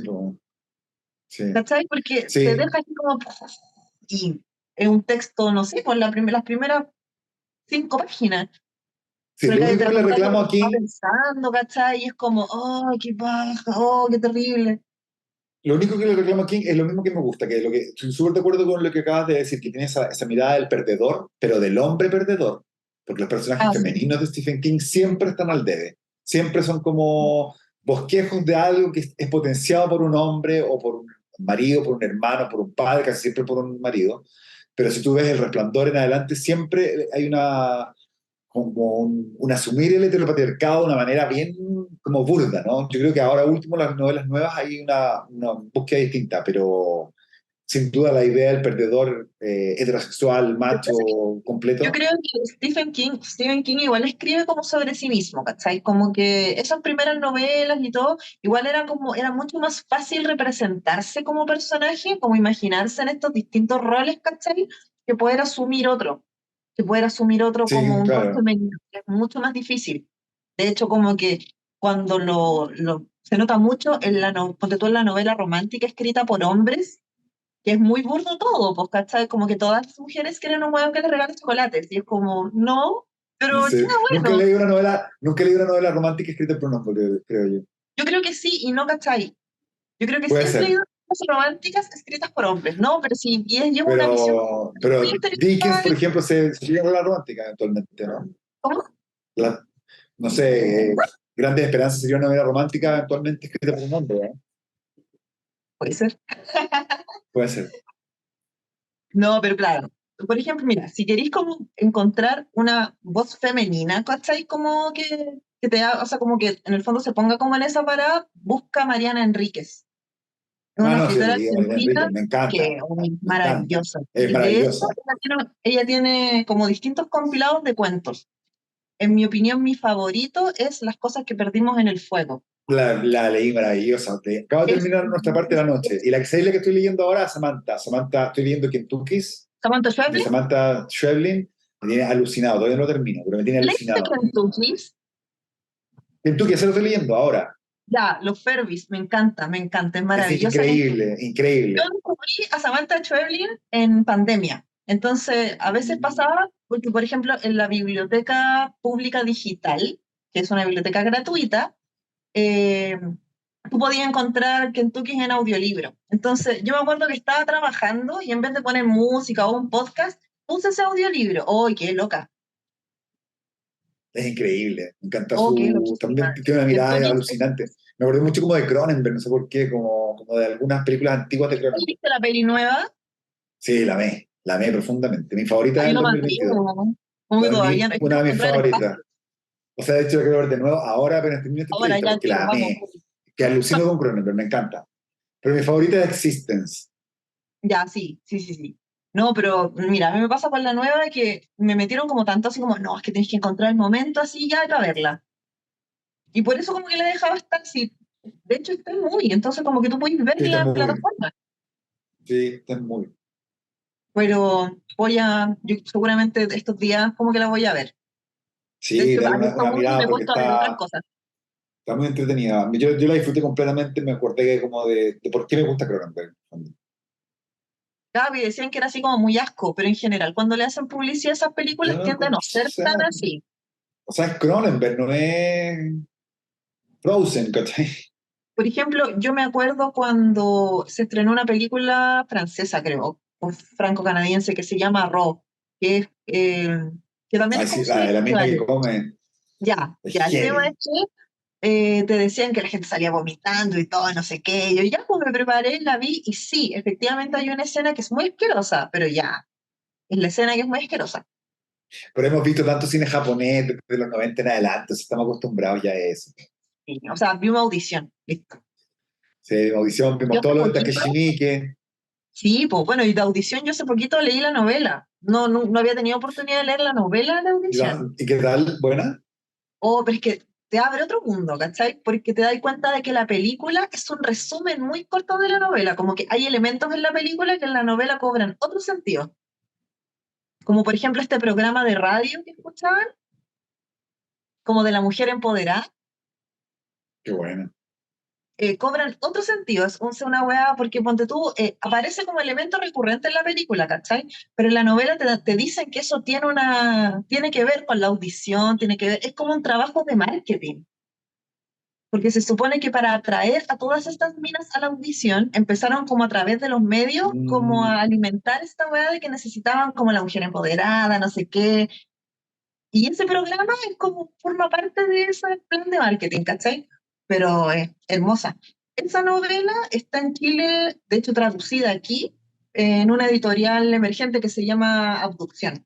sí,
¿cachai? Porque te
sí.
deja así como... Y es un texto, no sé, por las primeras 5 páginas.
Sí,
Pero
lo
que
único
de
que le
repente algo
reclamo
lo va
aquí
pensando, ¿cachai? Y es como, oh, qué baja, oh, qué terrible.
Lo único que le reclamo a King es lo mismo que me gusta, que estoy súper de acuerdo con lo que acabas de decir, que tiene esa mirada del perdedor, pero del hombre perdedor, porque los personajes
Ah, sí.
femeninos de Stephen King siempre están al debe, siempre son como bosquejos de algo que es potenciado por un hombre o marido, por un hermano, por un padre, casi siempre por un marido. Pero si tú ves El Resplandor en adelante, siempre hay un asumir el heteropatriarcado de una manera bien como burda, ¿no? Yo creo que ahora último las novelas nuevas hay una búsqueda distinta, pero sin duda la idea del perdedor heterosexual, macho,
Yo
completo.
creo que Stephen King igual escribe como sobre sí mismo, ¿cachai? Como que esas primeras novelas y todo, igual era mucho más fácil representarse como personaje, como imaginarse en estos distintos roles, ¿cachai? Que poder asumir otro, que poder asumir otro como
Sí,
un rol
claro.
femenino, que es mucho más difícil. De hecho, como que cuando se nota mucho ponte tú en la novela romántica escrita por hombres, que es muy burdo todo, pues, ¿cachai? Como que todas las mujeres quieren un hueón que les regale chocolates, y es como, no,
No
pero ya,
sé.
bueno,
Nunca leí una novela romántica escrita por un hombre, creo yo.
yo creo que sí y no, ¿cachai? Yo creo que sí
Puede
he leído
ser.
cosas románticas escritas por hombres, no, pero sí, y es una visión muy
Pero Dickens, por
intelectual.
ejemplo, se llama novela romántica actualmente, ¿no?
¿Cómo?
La- no sé, Grandes Esperanzas sería una novela romántica actualmente escrita por un hombre, ¿no?
Puede ser.
Puede ser.
No, pero claro. Por ejemplo, mira, si queréis como encontrar una voz femenina, ¿cachai? Como que te haga, o sea, como que en el fondo se ponga como en esa parada, busca a Mariana Enríquez. Es
Ah,
una
no, sí,
escritora
leí a Mariana
argentina
Enrique, me
que
encanta,
es
me encanta.
maravillosa.
Es
Y de hecho,
maravillosa.
ella tiene como distintos compilados de cuentos. En mi opinión, mi favorito es Las cosas que perdimos en el fuego.
La leí maravillosa. Acabo de
Es,
terminar nuestra parte de la noche.
es
Y la que estoy leyendo ahora, Samantha. Samantha, estoy leyendo Kentucky's,
Samantha
de
Schweblin.
Samantha Schweblin. Me tiene alucinado, todavía no lo termino, pero me tiene
¿Leíste
alucinado.
Kentucky?
Kentucky, eso lo estoy leyendo ahora.
Ya, Los Fervis, me encanta, es
Es
maravillosa.
increíble,
Yo
increíble.
descubrí a Samantha Schweblin en pandemia. Entonces, a veces pasaba, porque por ejemplo, en la biblioteca pública digital, que es una biblioteca gratuita, eh, tú podías encontrar Kentucky en audiolibro. Entonces, yo me acuerdo que estaba trabajando y en vez de poner música o un podcast, puse ese audiolibro. ¡Oh, qué loca!
Es increíble. Me encanta
¡Oh, qué
su...
loquísima!
También tiene una mirada
Kentucky,
alucinante. Me acordé mucho como de Cronenberg, no sé por qué, como de algunas películas antiguas de Cronenberg.
¿viste la peli nueva?
Sí, la amé profundamente. Mi favorita
Hay
del
uno más
2022.
antiguo, como que todavía no, es que la
Una de mis
encontré en el
favoritas.
espacio.
O sea, de hecho, la quiero ver de nuevo ahora apenas termine esta
Ahora
entrevista,
ya,
porque
tío,
la
vamos.
amé. Que alucino con Cronenberg, me encanta. Pero mi favorita es Existence.
Ya, sí, sí, sí, sí. No, pero mira, a mí me pasa con la nueva que me metieron como tanto así como, no, es que tienes que encontrar el momento así ya para verla. Y por eso como que la dejaba estar así. De hecho, está muy, entonces como que tú puedes
Sí,
verla
está
en
muy bien.
plataforma.
Sí, está muy bien.
Pero yo seguramente estos días como que la voy a ver. De
Sí,
hecho,
dale
abierto
una
mundo y me
mirada
he
porque
puesto a ver otras cosas.
está muy entretenida. Yo la disfruté completamente, me acordé como de por qué me gusta Cronenberg.
Gaby decían que era así como muy asco, pero en general, cuando le hacen publicidad a esas
Yo
películas
no,
tienden a no ser tan así.
o sea, es Cronenberg, no es Frozen, ¿cachai?
Por ejemplo, yo me acuerdo cuando se estrenó una película francesa, creo, o franco-canadiense, que se llama Raw, que, es, que también
Ay,
es como
sí,
sobre
la misma que
animales.
come
Ya,
es
ya, el tema es
heavy.
que te decían que la gente salía vomitando y todo, no sé qué. Yo ya pues me preparé, la vi y sí, efectivamente hay una escena que es muy asquerosa, pero ya, es la escena que es muy asquerosa.
Pero hemos visto tanto cine japonés desde los 90 en adelante, estamos acostumbrados ya a eso.
Sí, o sea, vi una audición, listo.
Sí, en audición
Yo
vimos
hace
todo lo de
poquito,
Takeshi Miike.
sí, pues bueno, y de audición yo hace poquito leí la novela. No, no, no había tenido oportunidad de leer la novela de audición.
¿Y qué tal? ¿Buena?
Oh, pero es que te abre otro mundo, ¿cachai? Porque te das cuenta de que la película es un resumen muy corto de la novela, como que hay elementos en la película que en la novela cobran otro sentido. Como por ejemplo este programa de radio que escuchaban, como de la mujer empoderada,
Qué buena.
cobran otro sentido. Una weá, porque ponte tú, aparece como elemento recurrente en la película, ¿cachai? Pero en la novela te dicen que eso tiene que ver con la audición, tiene que ver, es como un trabajo de marketing. Porque se supone que para atraer a todas estas minas a la audición, empezaron como a través de los medios, como
Mm,
a alimentar esta weá de que necesitaban como la mujer empoderada, no sé qué. Y ese programa es como, forma parte de ese plan de marketing, ¿cachai? Pero es hermosa. Esa novela está en Chile, de hecho traducida aquí, en una editorial emergente que se llama Abducción,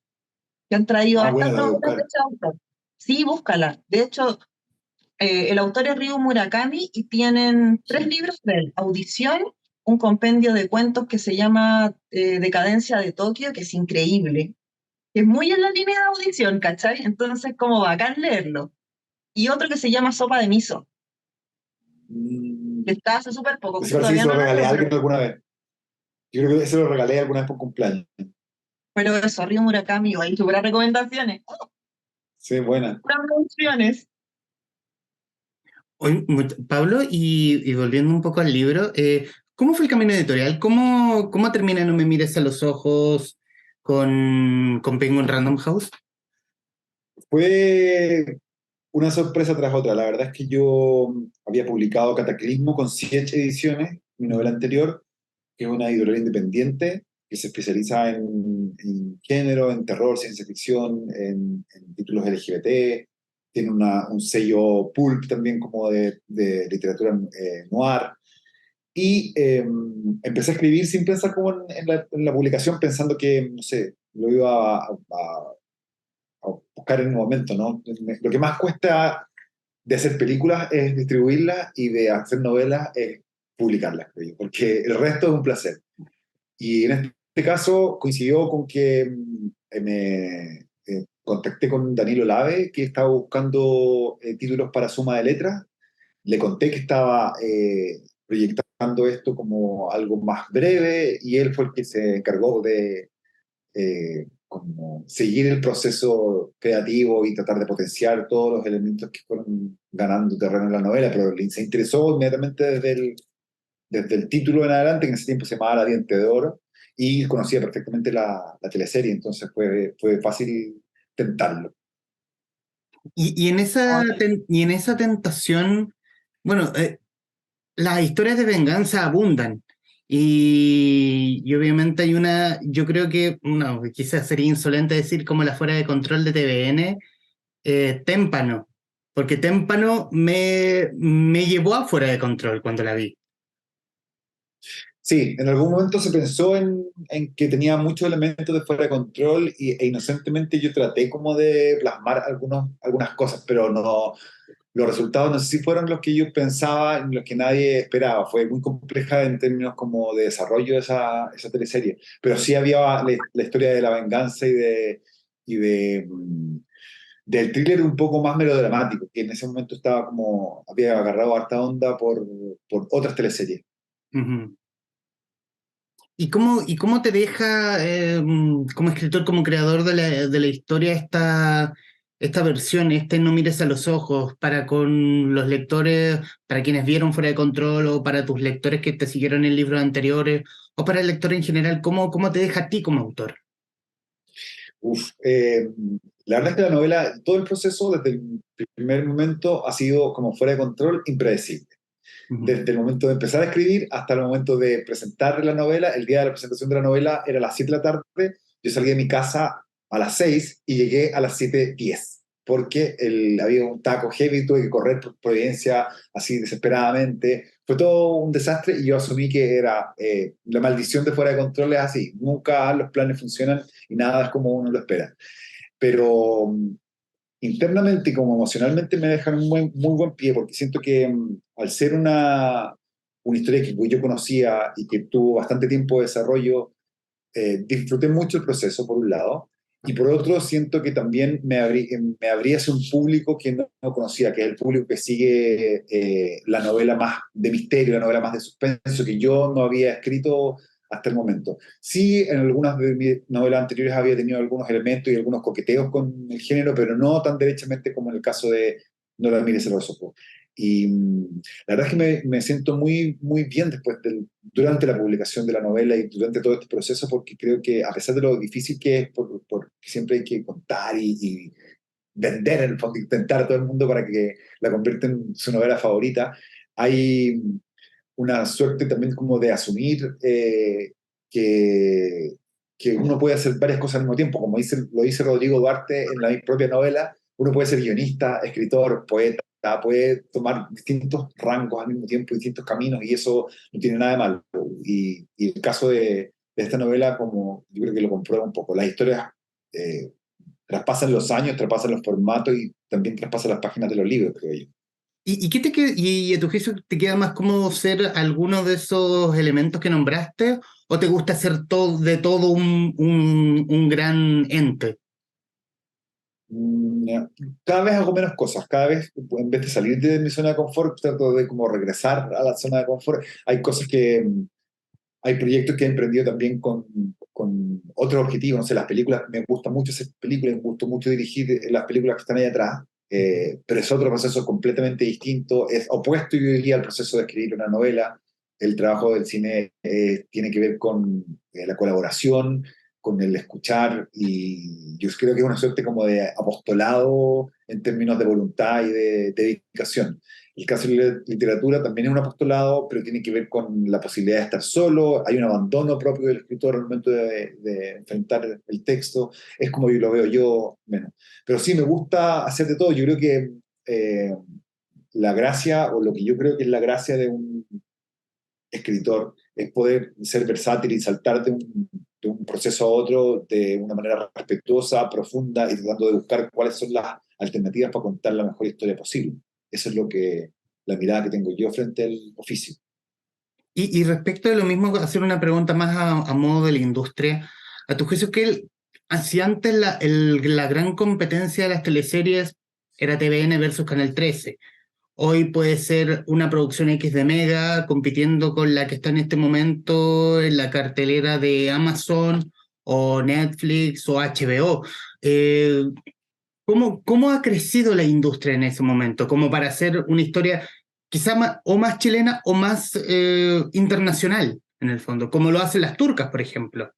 que han traído
Ah,
hartas
bueno, la voy a
novelas de
buscar.
ese autor. Sí, búscala. De hecho, el autor es Ryu Murakami y tienen tres
Sí.
libros de él. Audición, un compendio de cuentos que se llama Decadencia de Tokio, que es increíble, que es muy en la línea de Audición, ¿cachai? Entonces, como bacán leerlo. Y otro que se llama Sopa de Miso,
Mm,
que está hace súper poco,
ese
que
parece que
todavía
se lo
no lo
regalé
leo,
a alguien alguna vez. Yo creo que ese lo regalé alguna vez por cumpleaños.
pero eso, Ryu Murakami, hay súper recomendaciones,
Sí, buena.
puras menciones.
Oye, Pablo, y volviendo un poco al libro, ¿cómo fue el camino editorial? ¿Cómo termina No me mires a los ojos con Penguin Random House?
Fue una sorpresa tras otra. La verdad es que yo había publicado Cataclismo con 7 ediciones, mi novela anterior, que es una editorial independiente que se especializa en género, en terror, ciencia ficción, en títulos LGBT. Tiene un sello pulp también como de literatura noir. Y empecé a escribir sin pensar como en la publicación, pensando que, no sé, lo iba a buscar en un momento, ¿no? Lo que más cuesta de hacer películas es distribuirlas y de hacer novelas es publicarlas, creo yo, porque el resto es un placer. Y en este caso coincidió con que me contacté con Danilo Lave, que estaba buscando títulos para Suma de Letras. Le conté que estaba proyectando esto como algo más breve y él fue el que se encargó de como seguir el proceso creativo y tratar de potenciar todos los elementos que fueron ganando terreno en la novela, pero se interesó inmediatamente desde el título en adelante, que en ese tiempo se llamaba La Diente de Oro, y conocía perfectamente la teleserie, entonces fue fácil tentarlo.
Y en esa tentación, bueno, las historias de venganza abundan. Y obviamente hay una, yo creo que, no, quizás sería insolente decir como la fuera de control de TVN, Témpano, porque Témpano me llevó a fuera de control cuando la vi.
Sí, en algún momento se pensó en que tenía muchos elementos de fuera de control e inocentemente yo traté como de plasmar algunas cosas, pero no, los resultados no sé si fueron los que yo pensaba ni los que nadie esperaba. Fue muy compleja en términos como de desarrollo de esa teleserie, pero sí había la historia de la venganza y del thriller un poco más melodramático, que en ese momento había agarrado harta onda por otras teleseries.
Ujú. Y cómo te deja, como escritor, como creador de la historia, esta versión, este No mires a los ojos, para con los lectores, para quienes vieron Fuera de Control, o para tus lectores que te siguieron en libros anteriores, o para el lector en general? ¿Cómo te deja a ti como autor?
Uf, la verdad es que la novela, todo el proceso desde el primer momento ha sido como fuera de control, impredecible.
Ujú.
Desde el momento de empezar a escribir hasta el momento de presentar la novela, el día de la presentación de la novela era a las 7 de la tarde, yo salí de mi casa a las 6 y llegué a las 7:10, porque había un taco heavy, tuve que correr por Providencia así desesperadamente. Fue todo un desastre y yo asumí que era la maldición de fuera de control es así, nunca los planes funcionan y nada es como uno lo espera. Pero internamente y como emocionalmente me dejan un muy buen pie, porque siento que al ser una historia que yo conocía y que tuvo bastante tiempo de desarrollo, disfruté mucho el proceso, por un lado, y por otro siento que también me abría hacia un público que no conocía, que es el público que sigue la novela más de misterio, la novela más de suspenso, que yo no había escrito hasta el momento. Sí, en algunas de mis novelas anteriores había tenido algunos elementos y algunos coqueteos con el género, pero no tan derechamente como en el caso de No la mires a los ojos. Y la verdad es que me siento muy bien durante la publicación de la novela y durante todo este proceso, porque creo que a pesar de lo difícil que es, porque siempre hay que contar y vender en el fondo, intentar a todo el mundo para que la convierta en su novela favorita, hay una suerte también como de asumir que, que uno puede hacer varias cosas al mismo tiempo, como lo dice Rodrigo Duarte en la propia novela, uno puede ser guionista, escritor, poeta, libertad, puede tomar distintos rangos al mismo tiempo, distintos caminos, y eso no tiene nada de malo. Y el caso de esta novela, como yo creo que lo comprueba un poco, las historias traspasan los años, traspasan los formatos y también traspasan las páginas de los libros, creo yo.
¿Y qué te queda, y a tu juicio te queda más cómodo ser alguno de esos elementos que nombraste o te gusta ser de todo un gran ente?
Mm, Cada vez hago menos cosas, cada vez en vez de salir de mi zona de confort, trato de como regresar a la zona de confort. Hay cosas hay proyectos que he emprendido también con otros objetivos, no sé, las películas, me gusta mucho hacer películas, me gusta mucho dirigir las películas que están ahí atrás, pero es otro proceso completamente distinto, es opuesto yo diría al proceso de escribir una novela. El trabajo del cine tiene que ver con la colaboración, con el escuchar, y yo creo que es una suerte como de apostolado en términos de voluntad y de dedicación. El caso de la literatura también es un apostolado, pero tiene que ver con la posibilidad de estar solo, hay un abandono propio del escritor al momento de enfrentar el texto, es como yo lo veo yo menos. Pero sí, me gusta hacer de todo, yo creo que eh, la gracia, o lo que yo creo que es la gracia de un escritor, es poder ser versátil y saltar de un proceso a otro de una manera respetuosa, profunda, y tratando de buscar cuáles son las alternativas para contar la mejor historia posible. Eso es la mirada que tengo yo frente al oficio.
Y respecto de lo mismo, hacer una pregunta más a modo de la industria. ¿A tu juicio si antes la gran competencia de las teleseries era TVN versus Canal 13, hoy puede ser una producción X de Mega compitiendo con la que está en este momento en la cartelera de Amazon o Netflix o HBO? Eh, ¿Cómo ha crecido la industria en ese momento? Como para hacer una historia quizá o más chilena o más internacional, en el fondo, como lo hacen las turcas, por ejemplo.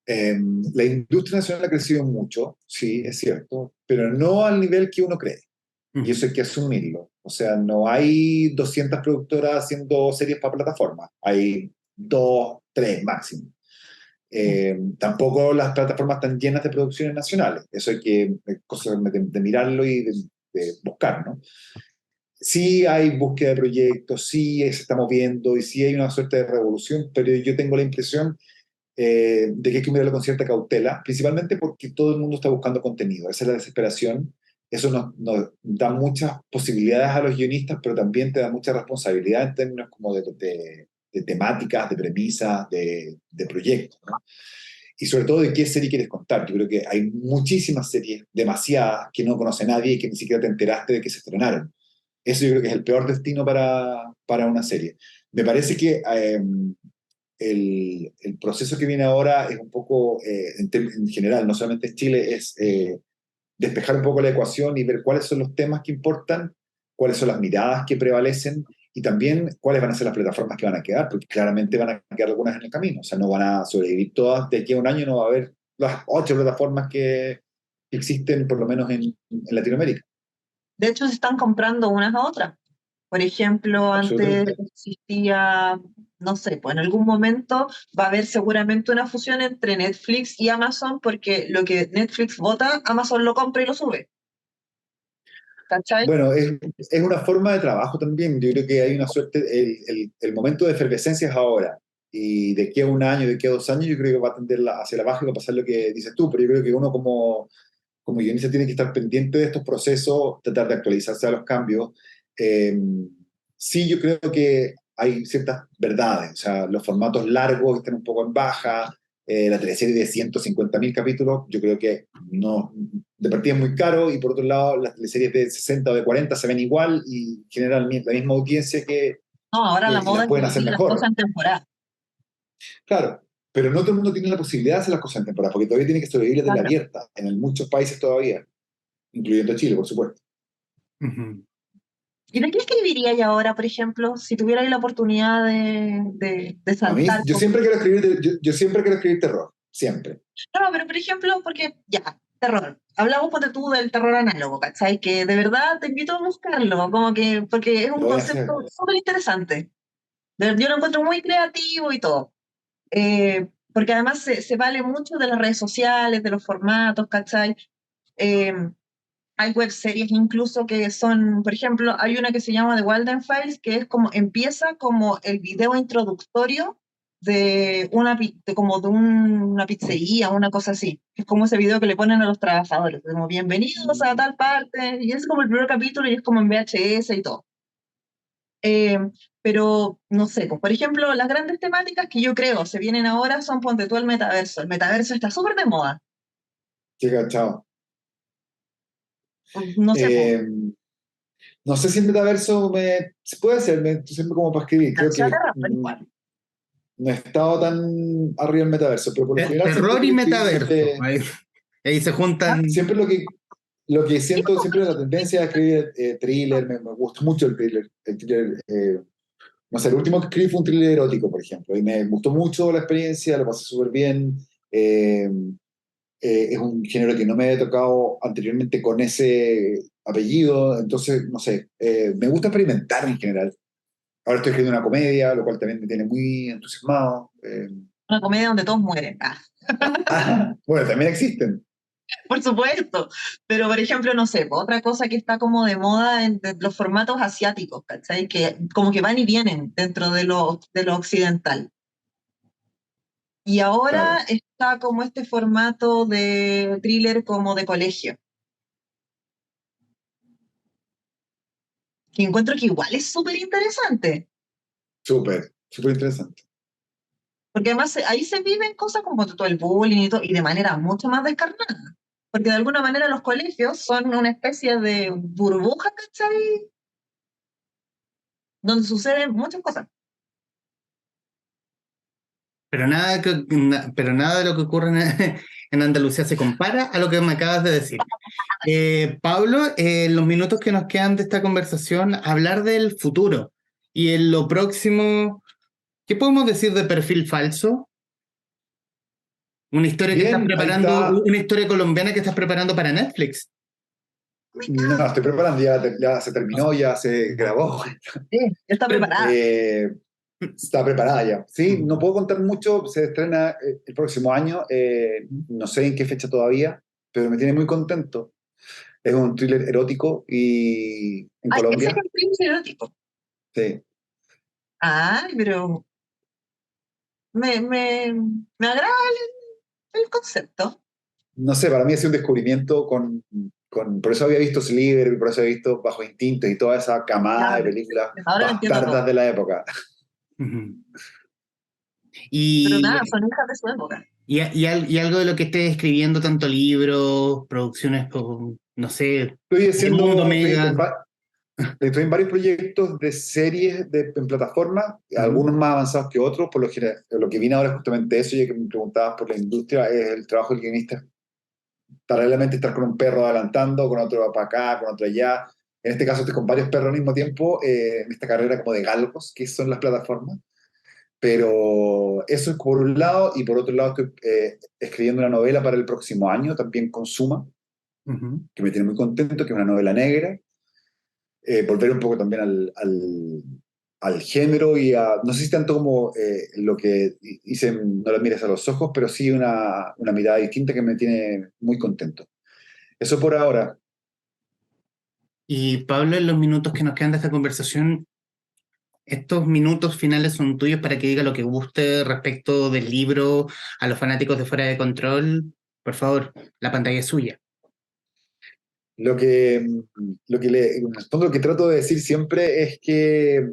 Eh, la industria nacional ha crecido mucho, sí, es cierto, pero no al nivel que uno cree. Y eso
Ujú.
hay que asumirlo. O sea, no hay 200 productoras haciendo series para plataformas. Hay dos, tres máximo. Tampoco las plataformas están llenas de producciones nacionales. Eso hay que cosa de mirarlo y de buscar, ¿no? Sí hay búsqueda de proyectos, sí se está moviendo y sí hay una suerte de revolución, pero yo tengo la impresión de que hay que mirarlo con cierta cautela, principalmente porque todo el mundo está buscando contenido. Esa es la desesperación. Eso nos da muchas posibilidades a los guionistas, pero también te da mucha responsabilidad en términos como de temáticas, de premisas, de proyectos, ¿no? Y sobre todo de qué serie quieres contar. Yo creo que hay muchísimas series, demasiadas, que no conoce nadie y que ni siquiera te enteraste de que se estrenaron. Eso yo creo que es el peor destino para una serie. Me parece que el proceso que viene ahora es un poco, en general, no solamente en Chile, es despejar un poco la ecuación y ver cuáles son los temas que importan, cuáles son las miradas que prevalecen y también cuáles van a ser las plataformas que van a quedar, porque claramente van a quedar algunas en el camino, o sea, no van a sobrevivir todas, de aquí a un año no va a haber las 8 plataformas que existen por lo menos en Latinoamérica.
De hecho, se están comprando unas a otras. Por ejemplo, antes
Absolutamente.
existía, no sé, pues en algún momento va a haber seguramente una fusión entre Netflix y Amazon, porque lo que Netflix vota, Amazon lo compra y lo sube. ¿Cachai?
Bueno, es una forma de trabajo también. Yo creo que hay una suerte, el momento de efervescencia es ahora. Y de aquí a un año, de aquí a 2 años, yo creo que va a tender hacia la baja y va a pasar lo que dices tú. Pero yo creo que uno como guionista tiene que estar pendiente de estos procesos, tratar de actualizarse a los cambios. Eh, sí, yo creo que hay ciertas verdades. O sea, los formatos largos están un poco en baja. La teleserie de 150.000 capítulos, yo creo que no, de partida es muy caro, y por otro lado las teleseries de 60 o de 40 se ven igual y generan la misma audiencia
No, ahora la
y
moda
las
es
pueden hacer
dividir las cosas
mejor.
en temporadas.
Claro, pero no todo el mundo tiene la posibilidad de hacer las cosas en temporada, porque todavía tiene que sobrevivir desde la
Claro.
abierta, en muchos países todavía, incluyendo Chile, por supuesto.
Ujú.
¿Y de qué escribiríais ahora, por ejemplo, si tuvierais la oportunidad de
A mí,
saltar?
yo siempre quiero escribir terror, siempre.
No, pero por ejemplo, porque ya, terror. Hablamos, ponte tú, del terror análogo, ¿cachai? Que de verdad te invito a buscarlo, como que, porque es un
Lo voy a
concepto
hacer.
súper interesante. Yo lo encuentro muy creativo y todo. Porque además se vale mucho de las redes sociales, de los formatos, ¿cachai? Eh, Hay web series incluso que son, por ejemplo, hay una que se llama The Walden Files, que es como, empieza como el video introductorio de una pizzería, una cosa así. Es como ese video que le ponen a los trabajadores, como bienvenidos a tal parte, y es como el primer capítulo y es como en VHS y todo. Eh, pero no sé, pues, por ejemplo, las grandes temáticas que yo creo se vienen ahora son, ponte tú, el metaverso. El metaverso está súper de moda.
Qué cachado.
No sé, pues,
Eh, no sé si el metaverso se puede hacer, siempre como para escribir. Creo
se
que
agarra tal cual.
no he estado tan arriba del metaverso, pero por lo general siempre
Terror
lo
y
que escribí
metaverso. Ahí se
¿Ah?
juntan.
siempre lo que siento, siempre la tendencia a escribir thriller, me gusta mucho el thriller. No sé, el último que escribí fue un thriller erótico, por ejemplo, y me gustó mucho la experiencia, lo pasé súper bien. Eh, es un género que no me había tocado anteriormente con ese apellido, entonces, no sé, me gusta experimentar en general. Ahora estoy escribiendo una comedia, lo cual también me tiene muy entusiasmado.
Una comedia donde todos mueren. Ah,
Bueno, también existen.
por supuesto. Pero, por ejemplo, no sé, pues, otra cosa que está como de moda en de los formatos asiáticos, ¿cachai? Que como que van y vienen dentro de lo occidental. Y ahora
Claro.
está como este formato de thriller como de colegio, que encuentro que igual es súper interesante,
Súper, súper interesante.
porque además ahí se viven cosas como todo el bullying y todo, y de manera mucho más descarnada. Porque de alguna manera los colegios son una especie de burbuja, ¿cachai? Donde suceden muchas cosas.
Pero nada de lo que ocurre en Andalucía se compara a lo que me acabas de decir. Pablo, en los minutos que nos quedan de esta conversación, hablar del futuro y en lo próximo, ¿qué podemos decir de Perfil Falso? Una historia que estás
Bien, ahí
preparando,
está.
una historia colombiana que estás preparando para Netflix.
No, estoy preparando, ya se terminó, ya se grabó.
Sí, está preparada.
Eh, Está preparada ya. Sí, no puedo contar mucho, se estrena el próximo año, no sé en qué fecha todavía, pero me tiene muy contento. Es un thriller erótico y en
Ay, ese es
Colombia.
el príncipe erótico.
Sí.
Ay, pero me agrada el concepto.
No sé, para mí ha sido un descubrimiento por eso había visto Sliver, por eso había visto Bajo Instinto y toda esa camada de
Claro,
películas
ahora lo entiendo
bastardas
todo.
de la época.
Ujú.
Pero
Y,
nada, son hijas de su época.
y algo de lo que estés escribiendo, tanto libros, producciones, no sé,
Estoy
el mundo
haciendo,
mega.
estoy en varios proyectos de series en plataforma,
Ujú,
algunos más avanzados que otros, por lo que viene ahora es justamente eso, ya que me preguntabas por la industria, es el trabajo del guionista, paralelamente estar con un perro adelantando, con otro para acá, con otro allá. En este caso estoy con varios perros al mismo tiempo, en esta carrera como de galgos, que son las plataformas. Pero eso es por un lado, y por otro lado estoy escribiendo una novela para el próximo año, también con Suma,
ujú.
que me tiene muy contento, que es una novela negra, volver un poco también al género y no sé si tanto como lo que hice en No la mires a los ojos, pero sí una mirada distinta que me tiene muy contento. Eso por ahora.
Y Pablo, en los minutos que nos quedan de esta conversación, estos minutos finales son tuyos para que diga lo que guste respecto del libro a los fanáticos de Fuera de Control. Por favor, la pantalla es suya.
Lo que, en el fondo lo que trato de decir siempre es que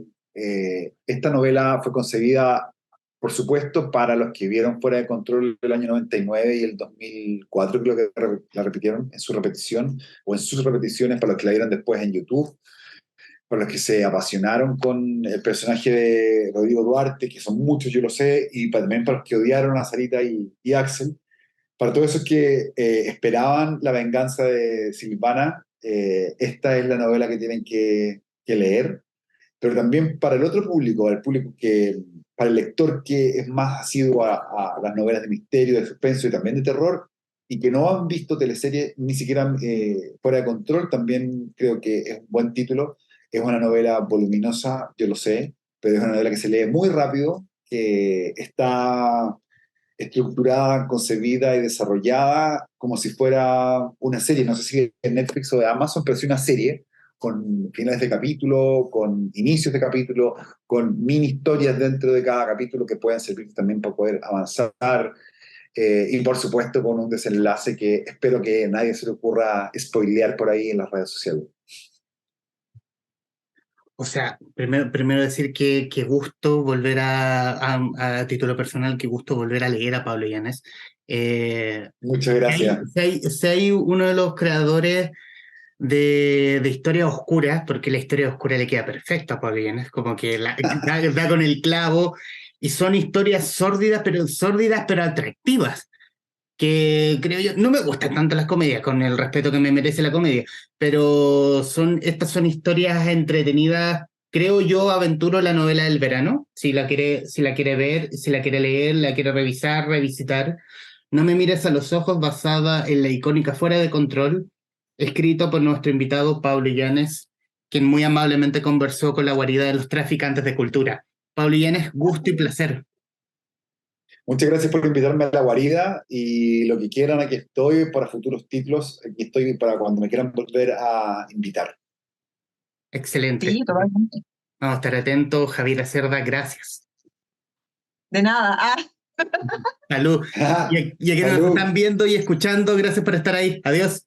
esta novela fue concebida, por supuesto, para los que vieron Fuera de Control el año 99 y el 2004, creo que la repitieron en su repetición, o en sus repeticiones, para los que la vieron después en YouTube, para los que se apasionaron con el personaje de Rodrigo Duarte, que son muchos, yo lo sé, y también para los que odiaron a Sarita y Axel. Para todos esos que esperaban la venganza de Silvana, esta es la novela que tienen que leer, pero también para el otro público, para el lector que es más asiduo a las novelas de misterio, de suspenso y también de terror, y que no han visto teleseries ni siquiera Fuera de Control, también creo que es un buen título. Es una novela voluminosa, yo lo sé, pero es una novela que se lee muy rápido, que está estructurada, concebida y desarrollada como si fuera una serie. No sé si en Netflix o de Amazon, pero sí una serie con finales de capítulo, con inicios de capítulo, con mini historias dentro de cada capítulo que pueden servir también para poder avanzar. Y por supuesto con un desenlace que espero que nadie se le ocurra spoilear por ahí en las redes sociales.
O sea, primero decir que gusto volver a título personal, que gusto volver a leer a Pablo Illanes.
Muchas gracias.
Si hay uno de los creadores de historia oscura, porque la historia oscura le queda perfecta a Pablo Illanes, como que da con el clavo, y son historias sórdidas pero atractivas, que creo yo, no me gustan tanto las comedias, con el respeto que me merece la comedia, pero estas son historias entretenidas. Creo yo, aventuro la novela del verano, si la quiere ver, si la quiere leer, la quiere revisar, revisitar. No me mires a los ojos, basada en la icónica Fuera de Control, escrito por nuestro invitado Pablo Illanes, quien muy amablemente conversó con la guarida de los traficantes de cultura. Pablo Illanes, gusto y placer.
Muchas gracias por invitarme a la guarida y lo que quieran, aquí estoy para futuros títulos, aquí estoy para cuando me quieran volver a invitar.
Excelente.
Sí, totalmente.
Vamos a estar atentos. Javiera Cerda, gracias.
De nada.
Salud. Y a quienes nos
Salud.
están viendo y escuchando, gracias por estar ahí. Adiós.